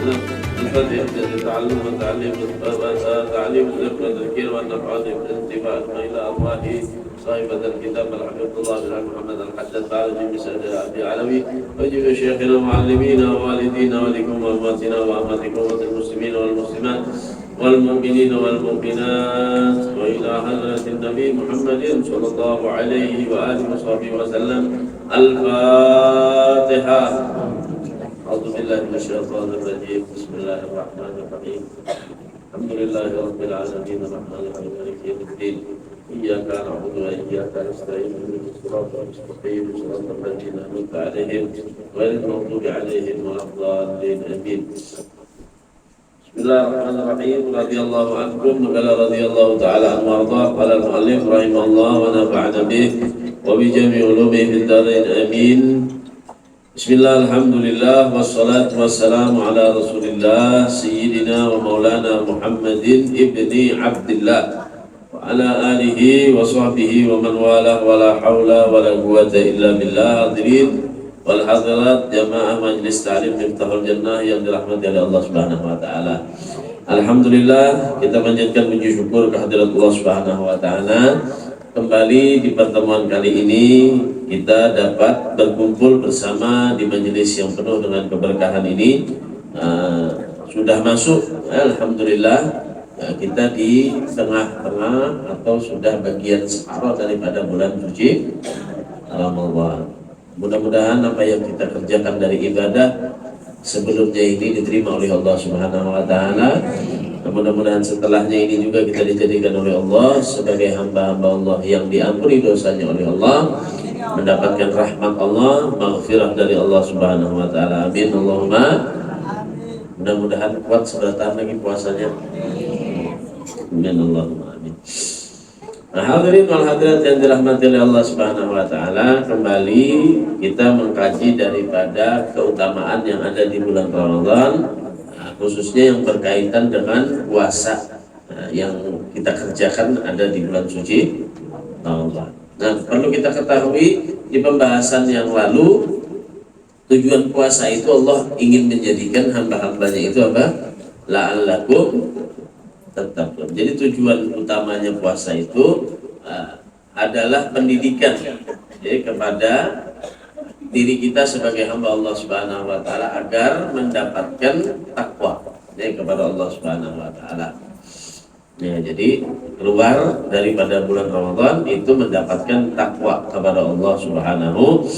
الفتح التعلم والتعليم تعليم الذكر والتذكير والنفع والانتفاع الى ارواح صاحبة الكتاب الحفظ الله بن محمد الحدث تعالى بسعد العبد العلوي وجب شيخنا ومعلمينا ووالدينا ولكم واماتنا واماتكم المسلمين والمسلمات والمؤمنين والمؤمنات والى حضرة النبي محمد صلى الله عليه واله وصحبه وسلم. الفاتحة. أعوذ بالله من الشيطان الرجيم. بسم الله الرحمن الرحيم. الحمد لله رب العالمين الرحمن الرحيم مالك يوم الدين. إياك نعبد وإياك نستعين اهدنا الصراط المستقيم صراط الذين أنعمت عليهم غير المغضوب عليهم ولا الضالين آمين. بسم الله الرحمن الرحيم. رضي الله عنكم وقال رضي الله تعالى عنه وأرضاه. قال المؤلف رحمه الله ونفعنا به وبجميع علومه في الدارين آمين. Bismillah, alhamdulillah, wassalatu wassalamu ala rasulillah Sayyidina wa maulana Muhammadin ibni Abdillah wa ala alihi wa sahbihi wa man wala wa la hawla wa la quwwata illa billah. Hadirin wal hadirat jamaah majlis ta'lim Miftahul Jannah yang dirahmati oleh Allah Subhanahu wa taala. Alhamdulillah, kita panjatkan puji syukur kehadirat Allah Subhanahu wa taala. Kembali di pertemuan kali ini kita dapat berkumpul bersama di majelis yang penuh dengan keberkahan ini. Sudah masuk, alhamdulillah, kita di tengah-tengah atau sudah bagian separuh daripada bulan suci Ramadan. Mudah-mudahan apa yang kita kerjakan dari ibadah sebelumnya ini diterima oleh Allah Subhanahu wa taala. Mudah-mudahan setelahnya ini juga kita dijadikan oleh Allah sebagai hamba-hamba Allah yang diampuni dosanya oleh Allah, mendapatkan rahmat Allah, maghfirah dari Allah Subhanahu wa taala. Amin Allahumma. Mudah-mudahan kuat sebentar lagi puasanya. Amin Allahumma amin. Nah, hadirin wal hadirat yang dirahmati oleh Allah Subhanahu wa taala, kembali kita mengkaji daripada keutamaan yang ada di bulan Ramadan, khususnya yang berkaitan dengan puasa yang kita kerjakan ada di bulan suci Ramadan. Nah, perlu kita ketahui di pembahasan yang lalu, tujuan puasa itu Allah ingin menjadikan hamba-hambanya itu apa? La'allakum tattaqun. Jadi tujuan utamanya puasa itu adalah pendidikan kepada diri kita sebagai hamba Allah Subhanahu wa taala agar mendapatkan takwa kepada Allah Subhanahu wa taala. Ya, jadi keluar daripada bulan Ramadan itu mendapatkan takwa kepada Allah Subhanahu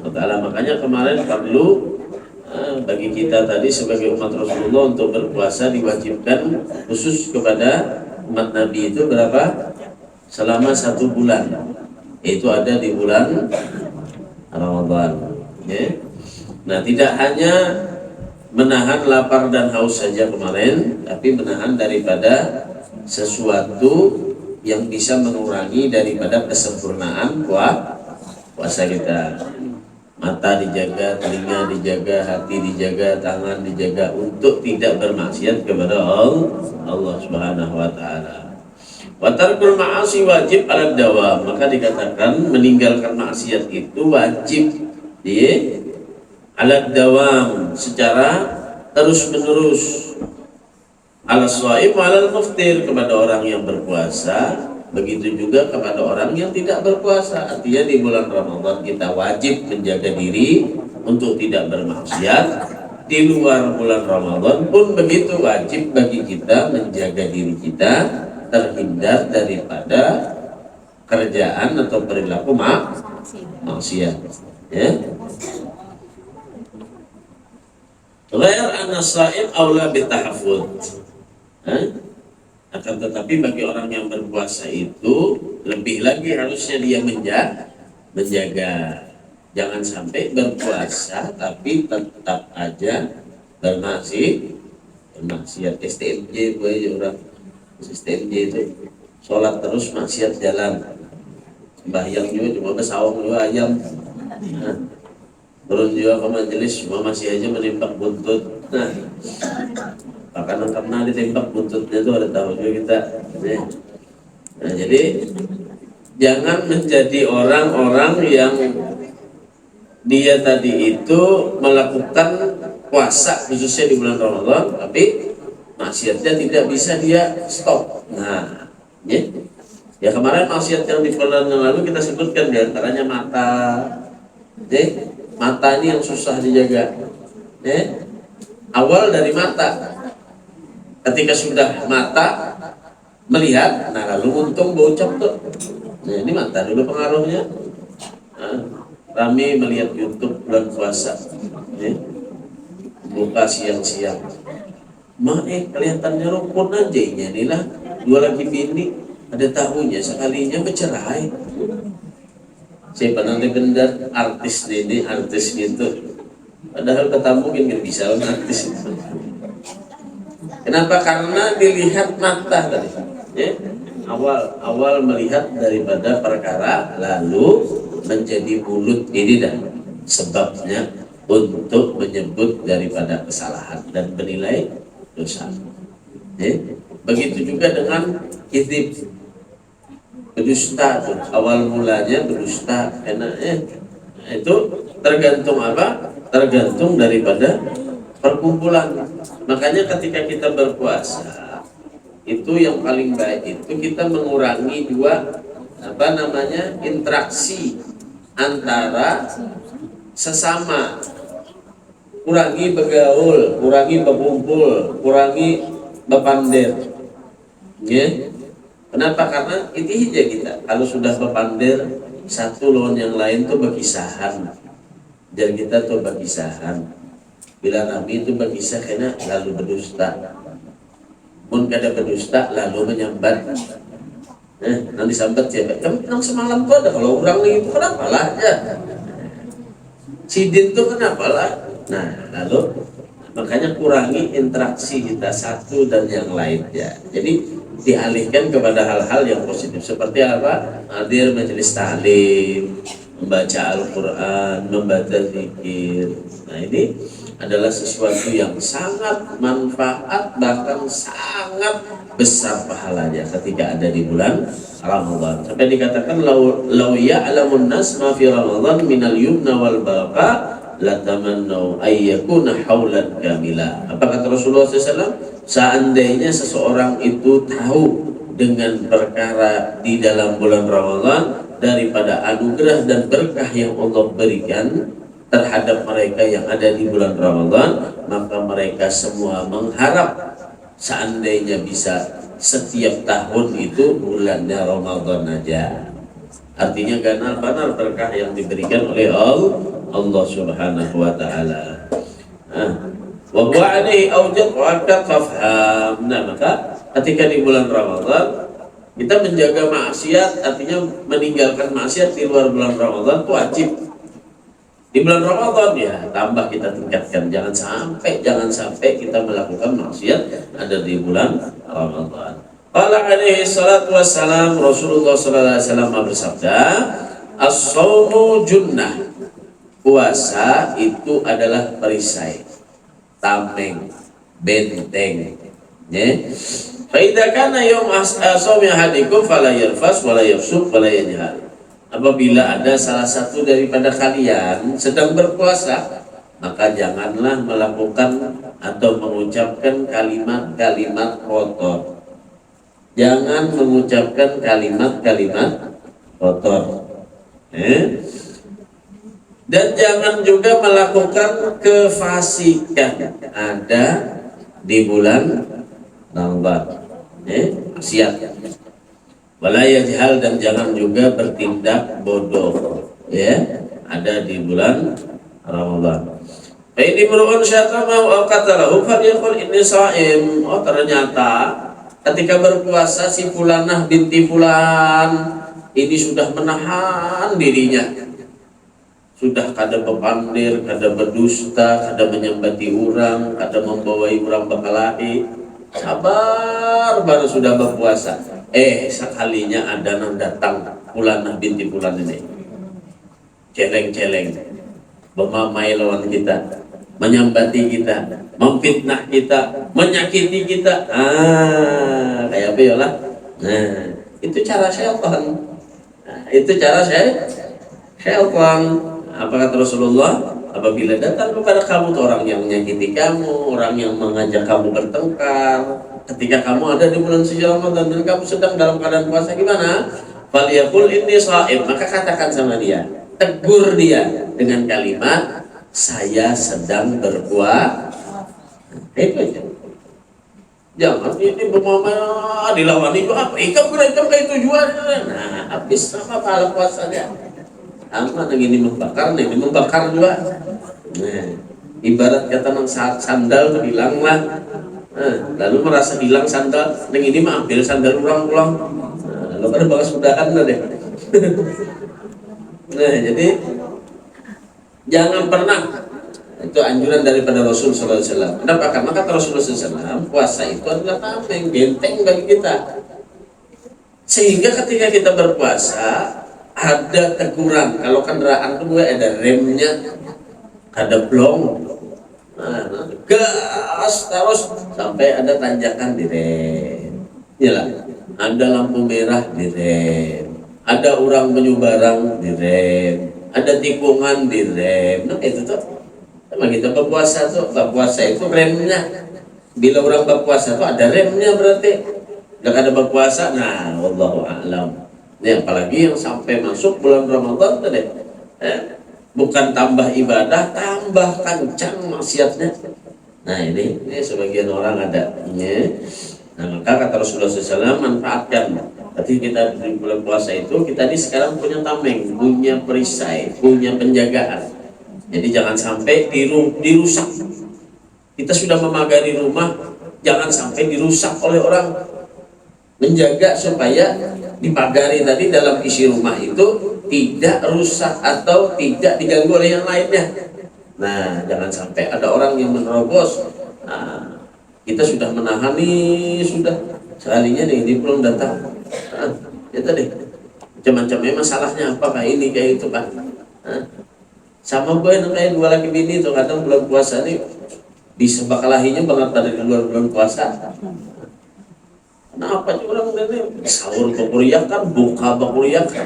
wa taala. Makanya kemarin perlu bagi kita tadi sebagai umat Rasulullah untuk berpuasa diwajibkan khusus kepada umat Nabi itu berapa? Selama 1 bulan. Itu ada di bulan Ramadan. Ya. Nah, tidak hanya menahan lapar dan haus saja kemarin, tapi menahan daripada sesuatu yang bisa mengurangi daripada kesempurnaan puasa kita. Mata dijaga, telinga dijaga, hati dijaga, tangan dijaga untuk tidak bermaksiat kepada Allah Subhanahu wa taala. Wa tarkul ma'asi wajib 'ala dawam. Maka dikatakan meninggalkan maksiat itu wajib di 'ala dawam secara terus-menerus. 'Ala shaim wa 'alal muftir, kepada orang yang berpuasa, begitu juga kepada orang yang tidak berpuasa. Artinya di bulan Ramadan kita wajib menjaga diri untuk tidak bermaksiat. Di luar bulan Ramadan pun begitu, wajib bagi kita menjaga diri kita terhindar daripada kerjaan atau perilaku maksiat. Ya. Ghair anna shaim aula bitahaffuz. Akan tetapi bagi orang yang berpuasa itu lebih lagi harusnya dia menjaga. Jangan sampai berpuasa tapi tetap aja bermaksiat. STMJ gue aja orang STMJ itu sholat terus maksiat jalan, sembahyang juga cuma kesawang juga ayam, turun juga ke majelis cuma masih aja menimpak buntut. Nah, bahkan karena ditembak buntutnya itu ada tahu juga kita. Nah, jadi jangan menjadi orang-orang yang dia tadi itu melakukan puasa khususnya di bulan Ramadan, tapi maksiatnya tidak bisa dia stop. Nah, ya, ya kemarin maksiat yang di bulan yang lalu kita sebutkan diantaranya mata, ya, mata ini yang susah dijaga. Ya, awal dari mata. Ketika sudah mata melihat, nah lalu untung bocap tuh. Nah ini mata dulu pengaruhnya. Nah, kami melihat YouTube bulan puasa, ya, buka siang-siang. Kelihatannya rukun aja ini lah. Dua lagi bini ada tahunya sekalinya bercerai. Saya pernah dengar artis ini artis gitu. Padahal ketemu mungkin nggak bisa artis itu. Kenapa? Karena dilihat mata tadi. Ya? Awal melihat daripada perkara, lalu menjadi mulut ini dah sebabnya untuk menyebut daripada kesalahan dan menilai dosa. Ya? Begitu juga dengan kizib, berdusta tuh. Awal mulanya berdusta, karena itu tergantung apa? Tergantung daripada perkumpulan. Makanya ketika kita berpuasa itu yang paling baik itu kita mengurangi dua interaksi antara sesama, kurangi bergaul, kurangi berkumpul, kurangi berpandir. Ya. Kenapa? Karena itu hija kita. Kalau sudah berpandir satu lawan yang lain tuh berkisahan. Dan kita tuh berkisahan. Bila Nabi itu berkisah karena lalu berdusta. Mun kada berdusta lalu menyambat. Nanti sambat siapa? Kamu bilang semalam tuh ada kalau orang itu kenapa lah ya? Sidin tuh kenapa lah? Nah lalu makanya kurangi interaksi kita satu dan yang lain ya. Jadi dialihkan kepada hal-hal yang positif seperti apa? Hadir majelis ta'lim, membaca Al-Quran, membaca zikir. Nah ini adalah sesuatu yang sangat manfaat, bahkan sangat besar pahalanya ketika ada di bulan Ramadan. Sampai dikatakan law ya'lamun nas ma fi Ramadan minal yumna wal baraka latamannau ayyakuna haulan kamila. Apa kata Rasulullah SAW? Seandainya seseorang itu tahu dengan perkara di dalam bulan Ramadan daripada anugerah dan berkah yang Allah berikan terhadap mereka yang ada di bulan Ramadan, maka mereka semua mengharap seandainya bisa setiap tahun itu bulannya Ramadan aja. Artinya benar berkah yang diberikan oleh Allah Subhanahu wa taala. Wa huwa alaihi awjad wa fafham. Nah, maka ketika di bulan Ramadan kita menjaga maksiat, artinya meninggalkan maksiat di luar bulan Ramadan itu wajib. Di bulan Ramadan ya tambah kita tingkatkan, jangan sampai kita melakukan maksiat ada di bulan Ramadan. Qala alaihi salatu wassalam, Rasulullah sallallahu alaihi wasallam bersabda, as-shaumu junnah. Puasa itu adalah perisai, tameng, benteng. Ya. Fa idza kana yaum as-shaumi ahadikum fala yarfas wala yafsuq wala yajhal. Apabila ada salah satu daripada kalian sedang berpuasa, maka janganlah melakukan atau mengucapkan kalimat-kalimat kotor. Jangan mengucapkan kalimat-kalimat kotor. Dan jangan juga melakukan kefasikan ada di bulan Ramadan. Maksiat. Wala yajhal, dan jangan juga bertindak bodoh, ya, ada di bulan Ramadan. Ini merupakan syatamahu aw qatalahu falyaqul inni sha'im. Oh, ternyata ketika berpuasa si fulanah binti fulan ini sudah menahan dirinya, sudah kada berpandir, kada berdusta, kada menyambati orang, kada membawai orang bekalahi, sabar baru sudah berpuasa. Sekalinya ada yang datang fulanah binti fulan ini, celeng-celeng, memamai lawan kita, menyambati kita, memfitnah kita, menyakiti kita. Kayak apa ya lah? Itu cara syaitan. Itu cara syaitan. Apa kata Rasulullah? Apabila datang kepada kamu tuh orang yang menyakiti kamu, orang yang mengajak kamu bertengkar, ketika kamu ada di bulan suci Ramadan dan kamu sedang dalam keadaan puasa, gimana? Falyaqul inni shaim, maka katakan sama dia, tegur dia dengan kalimat saya sedang berpuasa. Itu aja. Jangan ini bermama dilawan itu apa? Ikam kayak tujuan. Nah, habis sama pahala puasanya. Sama yang ini membakar, ini membakar juga. Nah, ibarat kata nang sandal tuh hilang lah. Nah, lalu merasa hilang sandal, yang ini mah ambil sandal ulang-ulang. Nah, lalu pada bawa sudahan lah deh. Nah, jadi jangan pernah, itu anjuran daripada Rasul SAW. Kenapa? Karena kata Rasulullah SAW, puasa itu adalah tameng, benteng bagi kita. Sehingga ketika kita berpuasa, ada teguran. Kalau kendaraan itu ada remnya, ada blong, nah, gas terus sampai ada tanjakan di rem. Yalah, ada lampu merah di rem, ada orang menyubarang di rem, ada tikungan di rem. Nah itu tuh sama kita berpuasa tuh, berpuasa itu remnya. Bila orang berpuasa tuh ada remnya berarti. Udah ada berpuasa, nah wallahu a'lam. Ini apalagi yang sampai masuk bulan Ramadan tadi, bukan tambah ibadah, tambah kencang maksiatnya. Nah ini sebagian orang ada. Nah maka kata Rasulullah SAW, manfaatkan. Tapi kita di bulan puasa itu, kita ini sekarang punya tameng, punya perisai, punya penjagaan. Jadi jangan sampai dirusak. Kita sudah memagari rumah, jangan sampai dirusak oleh orang. Menjaga supaya dipagari tadi dalam isi rumah itu tidak rusak atau tidak diganggu oleh yang lainnya. Nah, jangan sampai ada orang yang menerobos. Nah, kita sudah menahani, sudah sekalinya nih dia belum datang. Nah, ya tadi macam-macamnya masalahnya apakah ini kayak itu kan? Nah, sama gue kayak dua laki bini tuh kadang bulan puasa nih disebakalahinya banget pada di luar bulan puasa. Kenapa sih orang ini sahur bakuriak kan, buka bakuriak kan?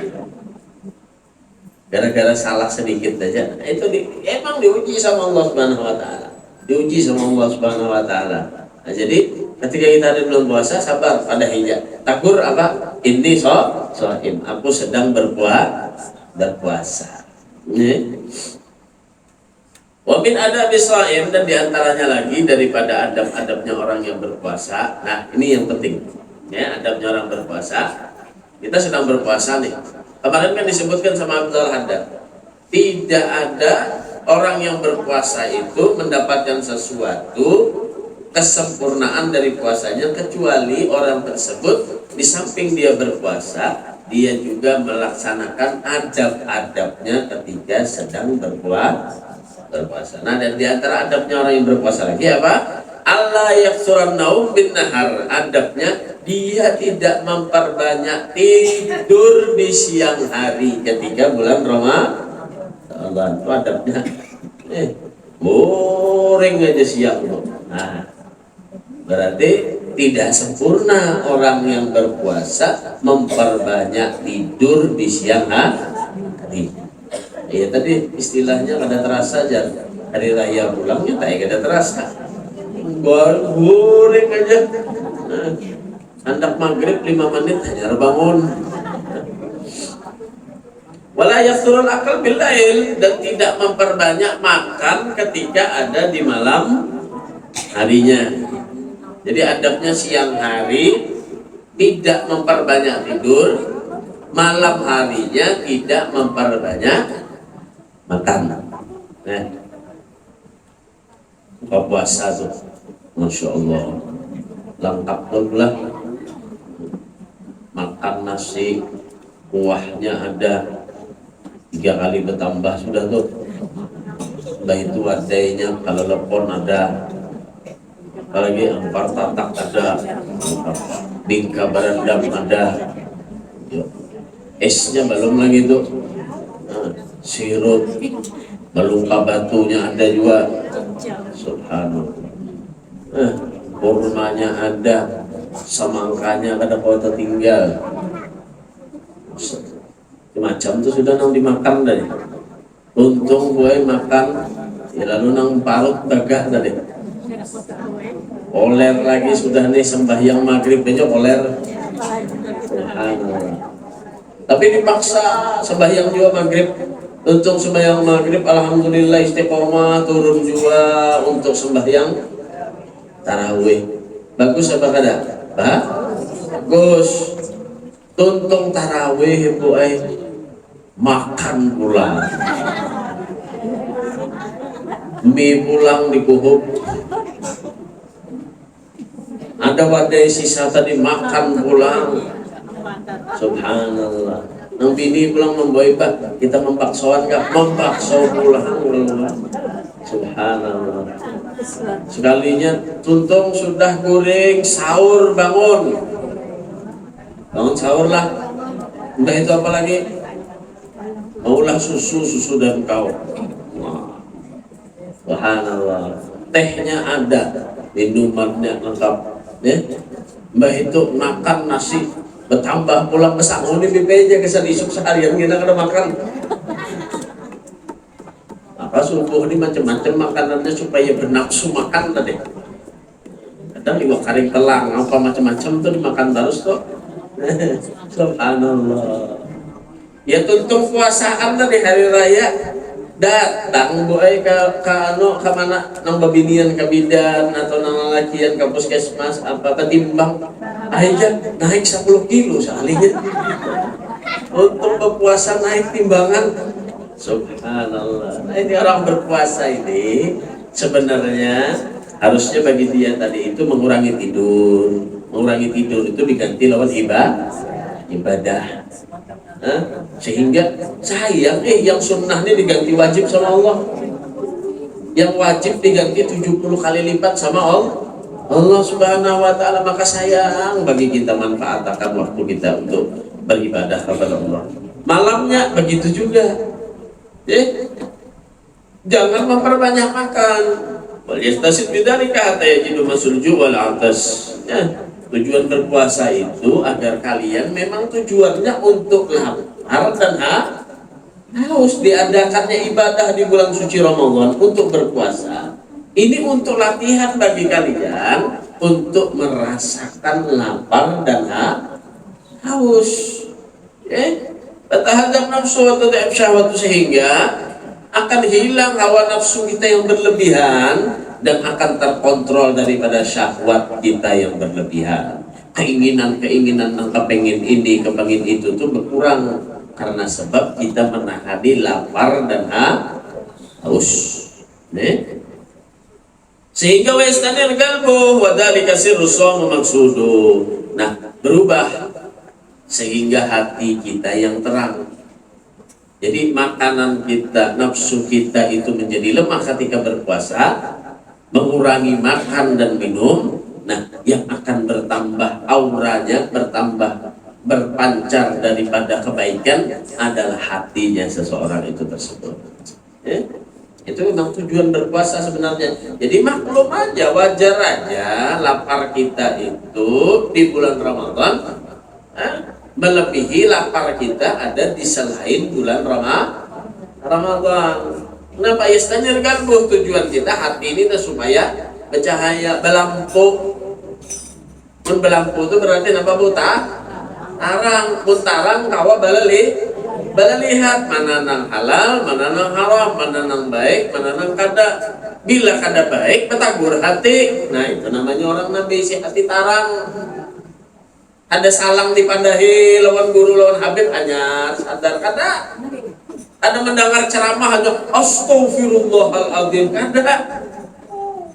Gara-gara salah sedikit aja. Nah, itu emang diuji sama Allah Subhanahu Wa Taala. Diuji sama Allah Subhanahu Wa Taala. Nah, jadi ketika kita ada bulan puasa, sabar pada hijab. Takur apa? Inni shaim. Aku sedang berpuasa. Wamin ada biswaim, dan diantaranya lagi daripada adab-adabnya orang yang berpuasa. Nah ini yang penting ya, adabnya orang berpuasa. Kita sedang berpuasa nih, kemarin kan disebutkan sama Abdul Haddad, tidak ada orang yang berpuasa itu mendapatkan sesuatu kesempurnaan dari puasanya, kecuali orang tersebut di samping dia berpuasa, dia juga melaksanakan adab-adabnya ketika sedang berpuasa. Nah, dan diantara adabnya orang yang berpuasa lagi apa? Allah yaksuran naum bin nahar. Adabnya dia tidak memperbanyak tidur di siang hari ketika bulan Ramadan. Itu adabnya. Boring aja siang loh. Nah, berarti tidak sempurna orang yang berpuasa memperbanyak tidur di siang hari. Ya tadi istilahnya kada terasa aja, hari raya pulangnya tak ada terasa, boring aja. Nah, hendak maghrib 5 menit hanya bangun. Wala yasturul akal bil lail, dan tidak memperbanyak makan ketika ada di malam harinya. Jadi adabnya siang hari tidak memperbanyak tidur, malam harinya tidak memperbanyak makan. Buka puasa tuh, masya Allah, lengkap lah. Makan nasi, kuahnya ada 3 kali bertambah sudah tuh. Sudah itu adanya, kalau lepon ada, apalagi ampar tatak ada, bingka berendam ada, esnya belum lagi tuh. Sirup melungka batunya ada juga, subhanallah. Kurmanya ada, semangkanya kada kau tertinggal. Macam itu sudah nang dimakan dari untung gue makan ya, lalu nang parut bagah tadi oler lagi sudah nih sembahyang maghrib aja oler. Subhanallah. Tapi dipaksa sembahyang juga maghrib. Untuk sembahyang maghrib alhamdulillah istiqomah turun juga untuk sembahyang tarawih. Bagus apa kada? Bagus. Tuntung tarawih bu makan pulang. Mie pulang dikuhuk. Ada wadah sisa tadi makan pulang. Subhanallah. Nang bini pulang membawa pak, kita membaksoan nggak? Membakso pulang. Subhanallah. Sekalinya tuntung sudah goreng sahur bangun sahur lah. Udah itu apa lagi? Maulah susu dan kau. Subhanallah. Tehnya ada, minumannya lengkap. Ya, mbah itu makan nasi bertambah pulang besar ini BPJ kesan isuk seharian kita kada makan. Apa subuh ini macam-macam makanannya supaya bernafsu makan tadi. Kadang iwak karing telang apa macam-macam tuh dimakan terus kok. Subhanallah. Ya tuntung puasaan tadi hari raya datang boy ke mana nang babinian ke bidan atau nang lalakian ke puskesmas apa ketimbang aja naik 10 kilo sekalinya untuk berpuasa naik timbangan. Subhanallah. Nah, ini orang berpuasa ini sebenarnya harusnya bagi dia tadi itu mengurangi tidur itu diganti lawan ibadah. Sehingga sayang yang sunnahnya diganti wajib sama Allah, yang wajib diganti 70 kali lipat sama Allah Subhanahu wa ta'ala. Maka sayang bagi kita manfaatkan waktu kita untuk beribadah kepada Allah. Malamnya begitu juga. Jangan memperbanyak makan. Wal yastasid bidzalika hatta yajidu masulju wal atas. Tujuan berpuasa itu agar kalian memang tujuannya untuk lapar dan haus. Diadakannya ibadah di bulan suci Ramadan untuk berpuasa. Ini untuk latihan bagi kalian untuk merasakan lapar dan haus. Tahadzab nafsu wa tad'ib syahwatu, sehingga akan hilang hawa nafsu kita yang berlebihan dan akan terkontrol daripada syahwat kita yang berlebihan. Keinginan yang kepengin ini, kepengin itu tuh berkurang karena sebab kita menahani lapar dan haus. Sehingga wastanir qalbu wa dzalika sirru shaum maqsudu. Nah, berubah sehingga hati kita yang terang. Jadi makanan kita, nafsu kita itu menjadi lemah ketika berpuasa, mengurangi makan dan minum. Nah, yang akan bertambah auranya, berpancar daripada kebaikan adalah hatinya seseorang itu tersebut. Itu memang tujuan berpuasa sebenarnya. Jadi maklum aja, wajar aja lapar kita itu di bulan Ramadan melebihi lapar kita ada di selain bulan Ramadan. Kenapa? Yastanir qalbu, tujuan kita hati ini supaya bercahaya, belampu. Mun belampu itu berarti apa buta? Tarang, pun tarang kawa balalihat mana nang halal, mana nang haram, mana nang baik, mana nang kada. Bila kada baik, betagur hati. Nah, itu namanya orang Nabi, si hati tarang. Ada salang dipandahi lawan guru lawan habib hanya sadar kada. Ada mendengar ceramah hanya astaghfirullahaladzim kada.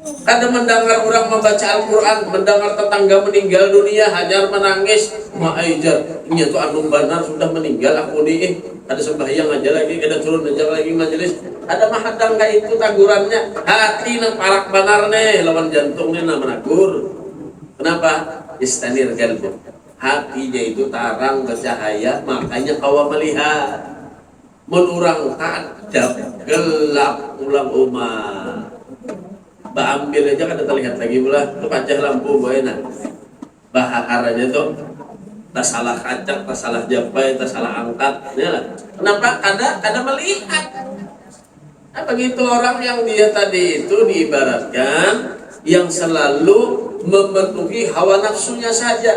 Ada mendengar orang membaca Al-Quran, mendengar tetangga meninggal dunia hanya menangis. Ma'aijar, ini tuh anu benar sudah meninggal aku nih. Ada sembahyang aja lagi, ada turun aja lagi majelis. Ada mahadang gak itu tagurannya? Hati nang parak benar nih, lawan jantungnya nang menagur. Kenapa? Istanir qalbu. Hatinya itu tarang bercahaya, makanya kawa melihat. Menurang kadap gelap ulang umat. Ambil aja kan terlihat lagi pula itu pajah lampu boyna bahar aja tuh tak salah kacak, tak salah japai, tak salah angkat ya lah. Kenapa? Ada melihat Nah, begitu orang yang dia tadi itu diibaratkan yang selalu memenuhi hawa nafsunya saja,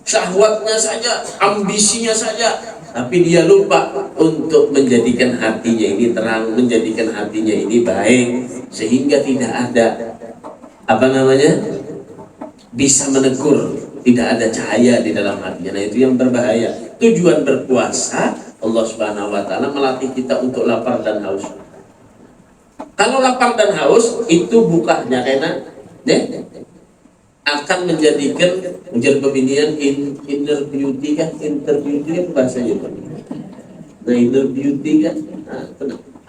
syahwatnya saja, ambisinya saja, tapi dia lupa untuk menjadikan hatinya ini terang, menjadikan hatinya ini baik, sehingga tidak ada bisa menegur, tidak ada cahaya di dalam hatinya. Nah, itu yang berbahaya. Tujuan berpuasa, Allah Subhanahu wa taala melatih kita untuk lapar dan haus. Kalau lapar dan haus itu bukannya karena akan menjadikan menjadi pembinian inner beauty kan, bahasanya. Nah, inner beauty kan,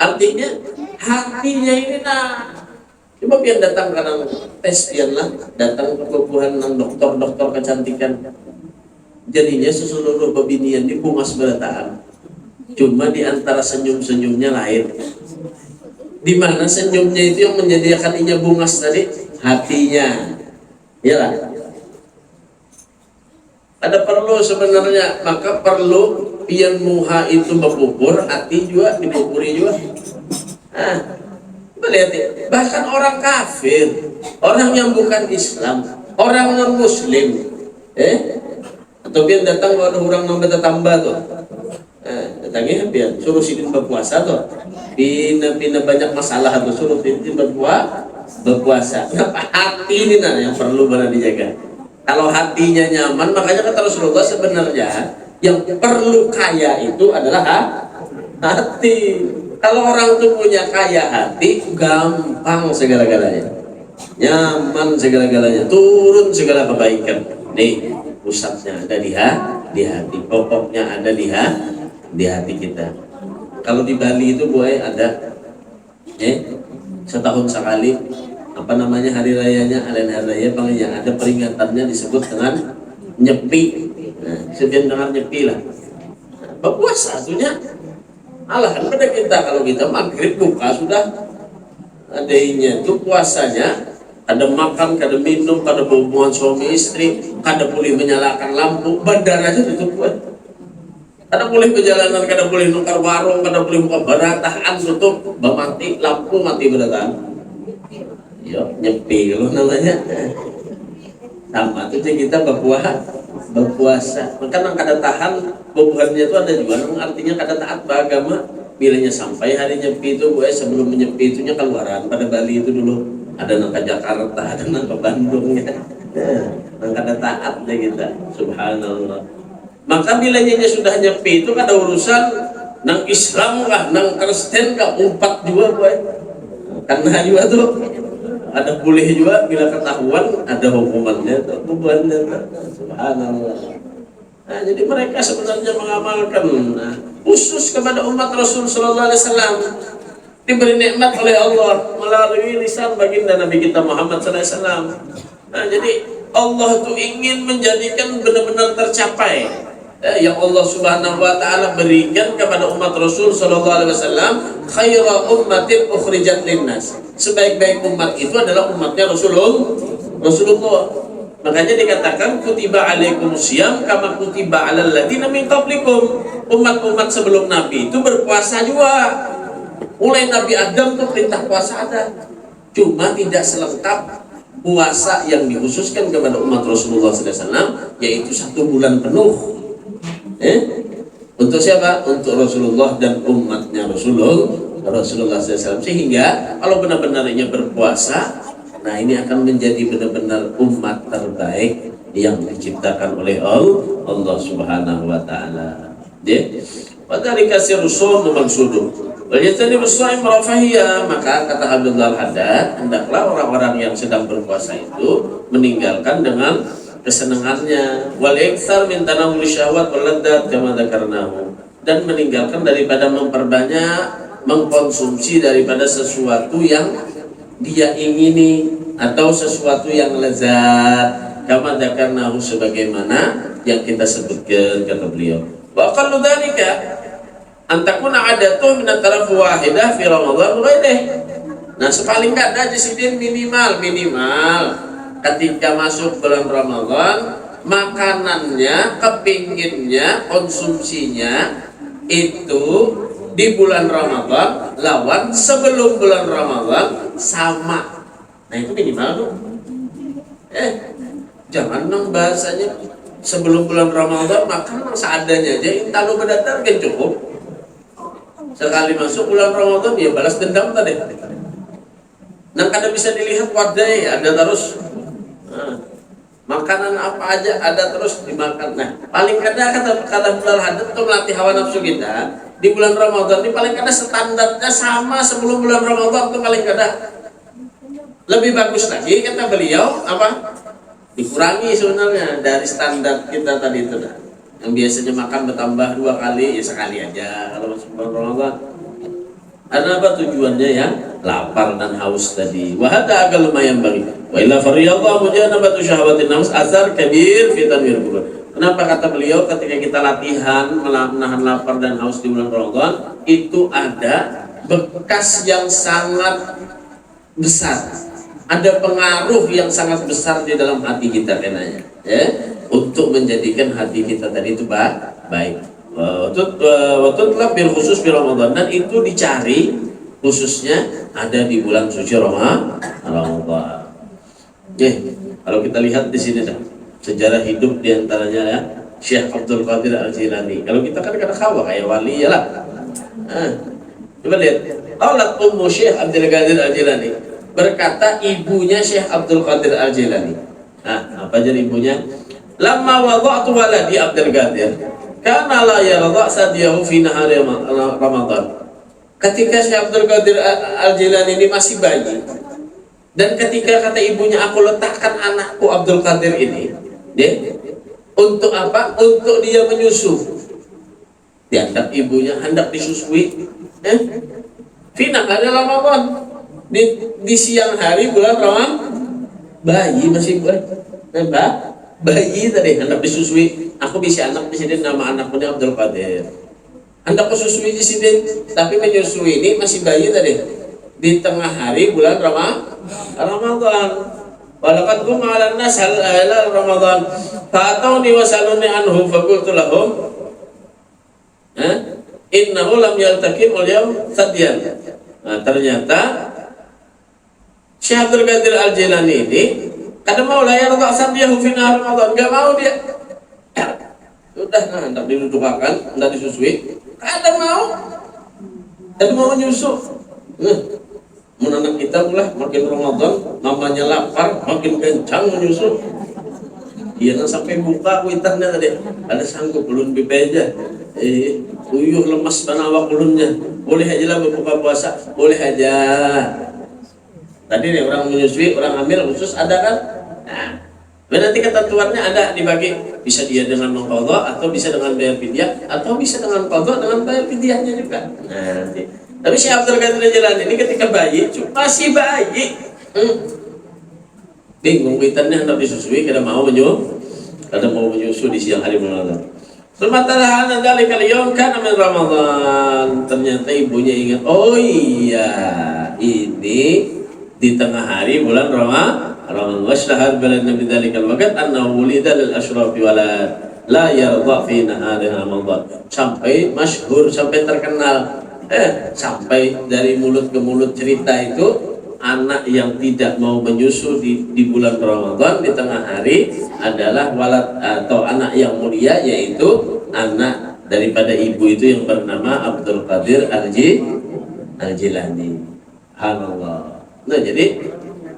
artinya hatinya ini coba biar datang karena tes lah, datang ke kebutuhan dokter kecantikan, jadinya seluruh pembinian ini bungas berataan, cuma di antara senyum-senyumnya lain. Di mana senyumnya itu yang menjadikan inya bungas tadi? Hatinya. Ya lah. Ada perlu sebenarnya, maka perlu pian muha itu berpupur, hati juga dipupuri juga. Lihat, bahkan orang kafir, orang yang bukan Islam, orang non Muslim, atau pian datang kalau ada orang nambah tambah tuh. Datangnya biar suruh sidin berpuasa tuh, pina banyak masalah tuh, suruh sidin berpuasa. Kenapa hati ini yang perlu benar dijaga? Kalau hatinya nyaman, makanya kata Rasulullah sebenarnya yang perlu kaya itu adalah hati. Kalau orang itu punya kaya hati, gampang segala-galanya, nyaman segala-galanya, turun segala kebaikan. Nih pusatnya ada di hati, pokoknya ada di hati kita. Kalau di Bali itu ada setahun sekali hari rayanya, hari raya yang ada peringatannya disebut dengan nyepi. Sejen dengan nyepi lah, berpuasa artinya alahan pada kita. Kalau kita maghrib buka sudah adanya itu puasanya, ada makan, kada minum, kada hubungan suami istri, kada boleh menyalakan lampu, bandara aja tutup. Kada boleh perjalanan, kada boleh nukar warung, kada boleh buka barataan, tutup, mati lampu, mati barataan. Yo, nyepi kalau namanya. Sama itu kita berpuasa. Maka nang kada tahan bebuhannya itu ada juga nang artinya kada taat beragama. Bilanya sampai hari nyepi itu, sebelum menyepi itunya keluaran. Pada Bali itu dulu ada nang ke Jakarta, ada nang ke Bandung ya. Nang kada taat deh kita. Subhanallah. Maka bilanya sudah nyepi itu kada urusan nang Islam kah, nang Kristen kah, umpat juga karena juga tuh ada boleh juga bila ketahuan ada hukumannya, bebannya. Subhanallah. Nah, jadi mereka sebenarnya mengamalkan khusus kepada umat Rasul Sallallahu Alaihi Wasallam, diberi nikmat oleh Allah melalui lisan baginda Nabi kita Muhammad Sallallahu Alaihi Wasallam. Nah, jadi Allah itu ingin menjadikan benar-benar tercapai yang Allah Subhanahu wa taala berikan kepada umat Rasul sallallahu alaihi wasallam, khairu ummatin ukhrijat linnas. Sebaik-baik umat itu adalah umatnya Rasulullah. Makanya dikatakan kutiba alaikumusiyam kama kutiba alal ladzina min qablikum. Umat-umat sebelum Nabi itu berpuasa juga. Mulai Nabi Adam tuh perintah puasa ada. Cuma tidak selengkap puasa yang dikhususkan kepada umat Rasulullah sallallahu alaihi wasallam, yaitu 1 bulan penuh. Untuk siapa? Untuk Rasulullah dan umatnya Rasulullah SAW. Sehingga kalau benar-benarnya berpuasa, nah ini akan menjadi benar-benar umat terbaik yang diciptakan oleh Allah Subhanahu wa taala. Pada dikasih rusul maksudun. Wajatani bersuai merafahiyah, maka kata Abdullah Al-Haddad, hendaklah orang-orang yang sedang berpuasa itu meninggalkan dengan kesenangannya, wal iktsar min tanawul syahwat wal laddat kama dzakarnahu, dan meninggalkan daripada memperbanyak mengkonsumsi daripada sesuatu yang dia ingini atau sesuatu yang lezat, kama dzakarnahu sebagaimana yang kita sebutkan kata beliau. Wa aqallu dzalika an takuna adatuh min at-taraf wahidah fi Ramadan wa ghairihi. Nah, sepaling kada disidin minimal ketika masuk bulan Ramadan, makanannya, kepinginnya, konsumsinya itu di bulan Ramadan lawan sebelum bulan Ramadan sama. Nah itu minimal tuh. Jangan dong bahasanya sebelum bulan Ramadan makan seadanya aja, intalu bedatar kan cukup. Sekali masuk bulan Ramadan ya balas dendam tadi. Nah kada bisa dilihat wadai ada terus. Makanan apa aja ada terus dimakan. Nah paling kada kata bulan hadat untuk melatih hawa nafsu kita di bulan Ramadan ini paling kada standarnya sama sebelum bulan Ramadan itu paling kada. Lebih bagus lagi kata beliau apa? Dikurangi sebenarnya dari standar kita tadi itu dah. Yang biasanya makan bertambah 2 kali ya sekali aja kalau masuk bulan Ramadan. Karena apa tujuannya ya? Lapar dan haus tadi. Wa hada agal lumayan bagi. Wa illa fariyallahu mujanabatu syahwatin nafs azar kabir fi tanwir qulub. Kenapa kata beliau ketika kita latihan menahan lapar dan haus di bulan Ramadan itu ada bekas yang sangat besar. Ada pengaruh yang sangat besar di dalam hati kita kenanya, ya, untuk menjadikan hati kita tadi itu baik. Waktu telah bil khusus di Ramadan dan itu dicari khususnya ada di bulan suci Ramadan. Kalau kita lihat di sini dah sejarah hidup diantaranya ya Syekh Abdul Qadir Al-Jilani. Kalau kita kan kawa kayak wali ya lah. Coba lihat, aulat ummu Syekh Abdul Qadir Al-Jilani. Berkata ibunya Syekh Abdul Qadir Al-Jilani. Nah, apa jadi ibunya? Lama wada'tu waladi Abdul Qadir kana la yarda sadiyahu fi nahari Ramadan. Ketika Syekh Abdul Qadir Al-Jilani ini masih bayi dan ketika kata ibunya aku letakkan anakku Abdul Qadir ini, untuk apa? Untuk dia menyusu. Dianggap ibunya hendak disusui. Fi nahari Ramadan. Di siang hari bulan Ramadan, bayi masih bayi tadi hendak disusui. Aku bisa anak di sini nama anaknya Abdul Qadir. Hendak kususui di sini, tapi menyusui ini masih bayi tadi. Di tengah hari bulan Ramadan. Walaqad hum 'ala an-nas halal Ramadan. Fa'atuni wasaluni anhu faqultu lahum innahu lam yaltakim al-yawm sadyan. Nah, ternyata Syekh Abdul Qadir Al-Jilani ini kadang mau layar tak dia hufina Ramadan, enggak mau dia. Sudah hendak didudukakan, hendak disusui, kadang mau. Tapi mau menyusu. Anak kita pula makin Ramadan, namanya lapar, makin kencang menyusu. Iya sampai buka kuitannya tadi. Ada sanggup ulun bipeja. Uyuh lemas panawak ulunnya. Boleh aja lah berbuka puasa, boleh aja. Tadi nih orang menyusui, orang hamil khusus ada kan? Nah, nanti ketentuannya ada dibagi. Bisa dia dengan mengqadha atau bisa dengan bayar fidyah atau bisa dengan qadha dengan bayar fidyahnya juga. Nah, nanti. Tapi Syekh Abdul Qadir Al-Jilani ini ketika bayi, masih bayi. Bingung kuitannya hendak disusui, kada mau menyusu di siang hari Ramadan. Sementara hana dzalika al-yawm kana min Ramadan. Ternyata ibunya ingat, oh iya, ini di tengah hari bulan Ramadan. Washtahar bil nabi dzalikal waqt annahu wulida lil ashrafi walad la yarda fi nahari Ramadan. Sampai masyhur, sampai terkenal, sampai dari mulut ke mulut cerita itu anak yang tidak mau menyusu di bulan Ramadan di tengah hari adalah walad atau anak yang mulia, yaitu anak daripada ibu itu yang bernama Abdul Qadir Al-Jilani. Subhanallah. Nah, jadi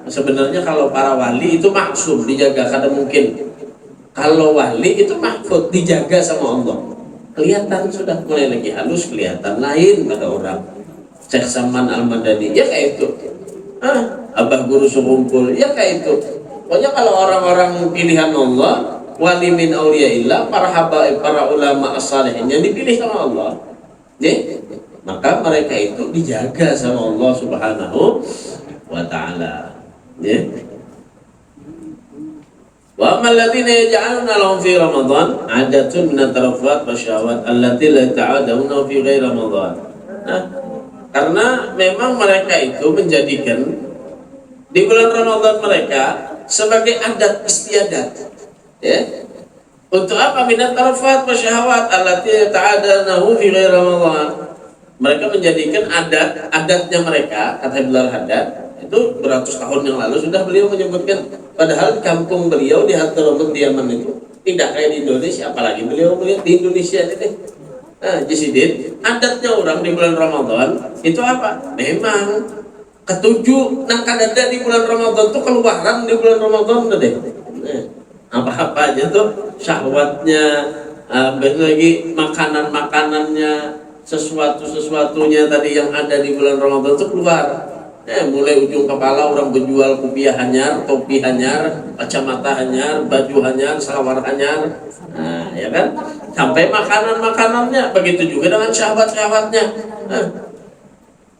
sebenarnya kalau para wali itu maksum dijaga, kada mungkin. Kalau wali itu mahfud dijaga sama Allah. Kelihatan sudah mulai lagi halus, kelihatan lain pada orang. Syekh Saman Al-Madani ya kayak itu. Abah Guru Sukumpul ya kayak itu. Pokoknya kalau orang-orang pilihan Allah, wali min auliyaillah, para habaib, para ulama as-salihin yang dipilih sama Allah, maka mereka itu dijaga sama Allah Subhanahu wa ta'ala. Wa amal ladzina yaj'aluna lahum fi Ramadan 'adatun min at-tarafat wa syahawat allati la ta'aduna fi ghairi Ramadan. Nah, karena memang mereka itu menjadikan di bulan Ramadan mereka sebagai adat istiadat, untuk apa? Min at-tarafat wa syahawat allati ta'aduna fi ghairi Ramadan. Mereka menjadikan adatnya mereka, kata Abdul Haddad, itu beratus tahun yang lalu sudah beliau menyebutkan. Padahal kampung beliau di Hadramaut di Yaman itu tidak kayak di Indonesia, apalagi beliau melihat di Indonesia ini. Nah, Jisidin, adatnya orang di bulan Ramadan itu apa? Memang ketujuh kadada di bulan Ramadan tuh keluaran di bulan Ramadan deh. Nah, apa-apa aja tuh syahwatnya, lagi makanan-makanannya, sesuatunya tadi yang ada di bulan Ramadan itu keluar. Mulai ujung kepala orang berjual kopiah hanyar, topi hanyar, kacamata hanyar, baju hanyar, salawar hanyar, nah, ya kan? Sampai makanan-makanannya, begitu juga dengan syahwat-syahwatnya.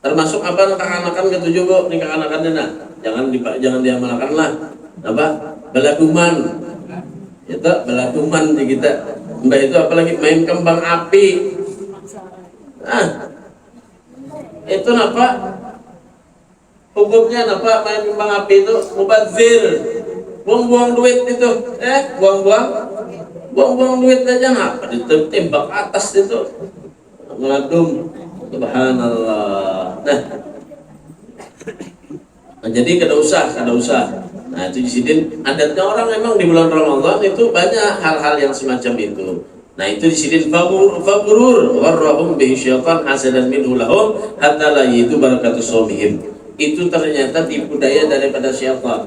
Termasuk apa anak-anakan ketujuh kok, nih anak-anakannya nah, jangan diamalkan lah. Apa? Beladuman, itu beladuman di kita. Mbak itu apalagi main kembang api. Itu apa? Hukumnya apa? Main kembang api itu mubazir, buang-buang duit itu, buang-buang duit aja ngapa ditembak atas itu, ngeladum, subhanallah. Nah, jadi kada usah. Nah, itu di sini adatnya orang memang di bulan Ramadan itu banyak hal-hal yang semacam itu. Nah, itu di sini faburur warrahum bihi syaitan hasadan minhu lahum hatta la yitu barakatus shaumihim. Itu ternyata tipu daya daripada syaitan.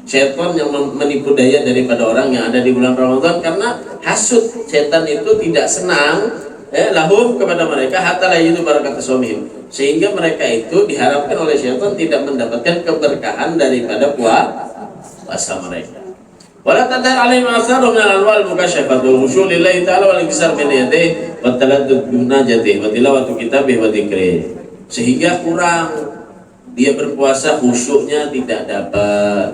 Syaitan yang menipu daya daripada orang yang ada di bulan Ramadan, karena hasud setan itu tidak senang lahum kepada mereka hatta la yitu barakatus shaumihim, sehingga mereka itu diharapkan oleh syaitan tidak mendapatkan keberkahan daripada puasa mereka. Wala tadar alaihim atharu min al-anwar al-mukasyafat wal khusyu' lillahi ta'ala wal inkisar min yadayhi wa taladdud bi munajatihi wa tilawati kitabihi wa dzikrihi. Sehingga kurang dia berpuasa, khusyuknya tidak dapat,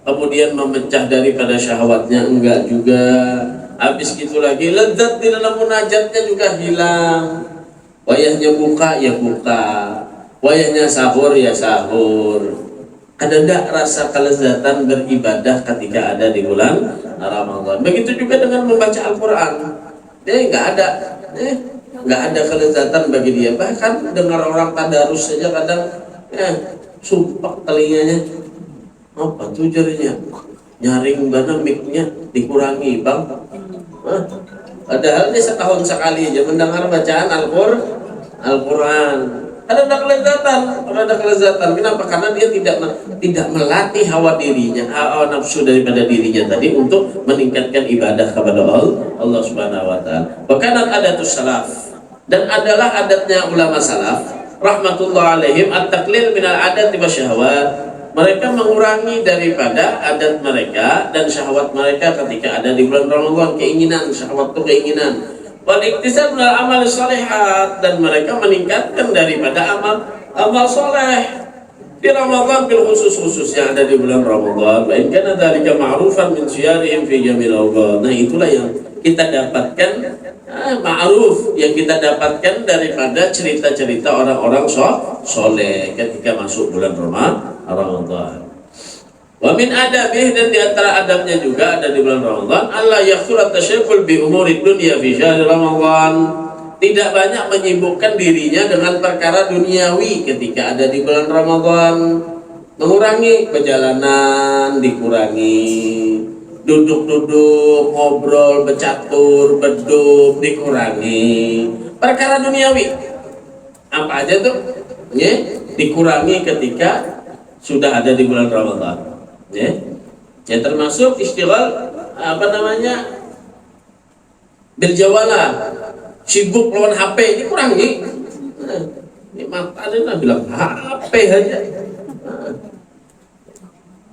kemudian memecah daripada syahwatnya enggak juga, habis gitu lagi lezat di dalam munajatnya juga hilang, wayahnya buka ya buka, wayahnya sahur ya sahur. Ada enggak rasa kelezatan beribadah ketika ada di bulan Ramadan? Begitu juga dengan membaca Al-Quran, dia nggak ada kelezatan bagi dia. Bahkan dengar orang tadarus saja kadang sumpah telinganya. Apa tuh jarinya? Nyaring mana mic-nya dikurangi bang. Padahal dia setahun sekali aja mendengar bacaan Al-Quran. Ada kelezatan. Kenapa? Karena dia tidak melatih hawa dirinya, hawa nafsu daripada dirinya tadi untuk meningkatkan ibadah kepada Allah Subhanahu wa taala. Bahkan adatus salaf, dan adalah adatnya ulama salaf rahmatullah alaihim at-taqlil minal adat wa syahwat. Mereka mengurangi daripada adat mereka dan syahwat mereka ketika ada di bulan Ramadan. Keinginan, syahwat itu keinginan. Wal iktisab minal amal shalihat, dan mereka meningkatkan daripada amal soleh di Ramadan, bil khusus yang ada di bulan Ramadan. Wa in kana dzalika ma'rufan min siyarihim fi jamil awqat. Nah, itulah yang kita dapatkan, ma'ruf yang kita dapatkan daripada cerita-cerita orang-orang soleh ketika masuk bulan Ramadan. Wa min adabih, dan diantara adabnya juga ada di bulan Ramadan, Allah yakhura tasyaghul bi umuri dunya fi syahr Ramadan. Tidak banyak menyibukkan dirinya dengan perkara duniawi ketika ada di bulan Ramadan. Mengurangi perjalanan, dikurangi. Duduk-duduk, ngobrol, bercatur, beduk, dikurangi. Perkara duniawi apa aja tuh? Dikurangi ketika sudah ada di bulan Ramadan. Ya, termasuk istighal berjawalah, sibuk lawan HP, dikurangi. Ini mata dia bilang HP aja.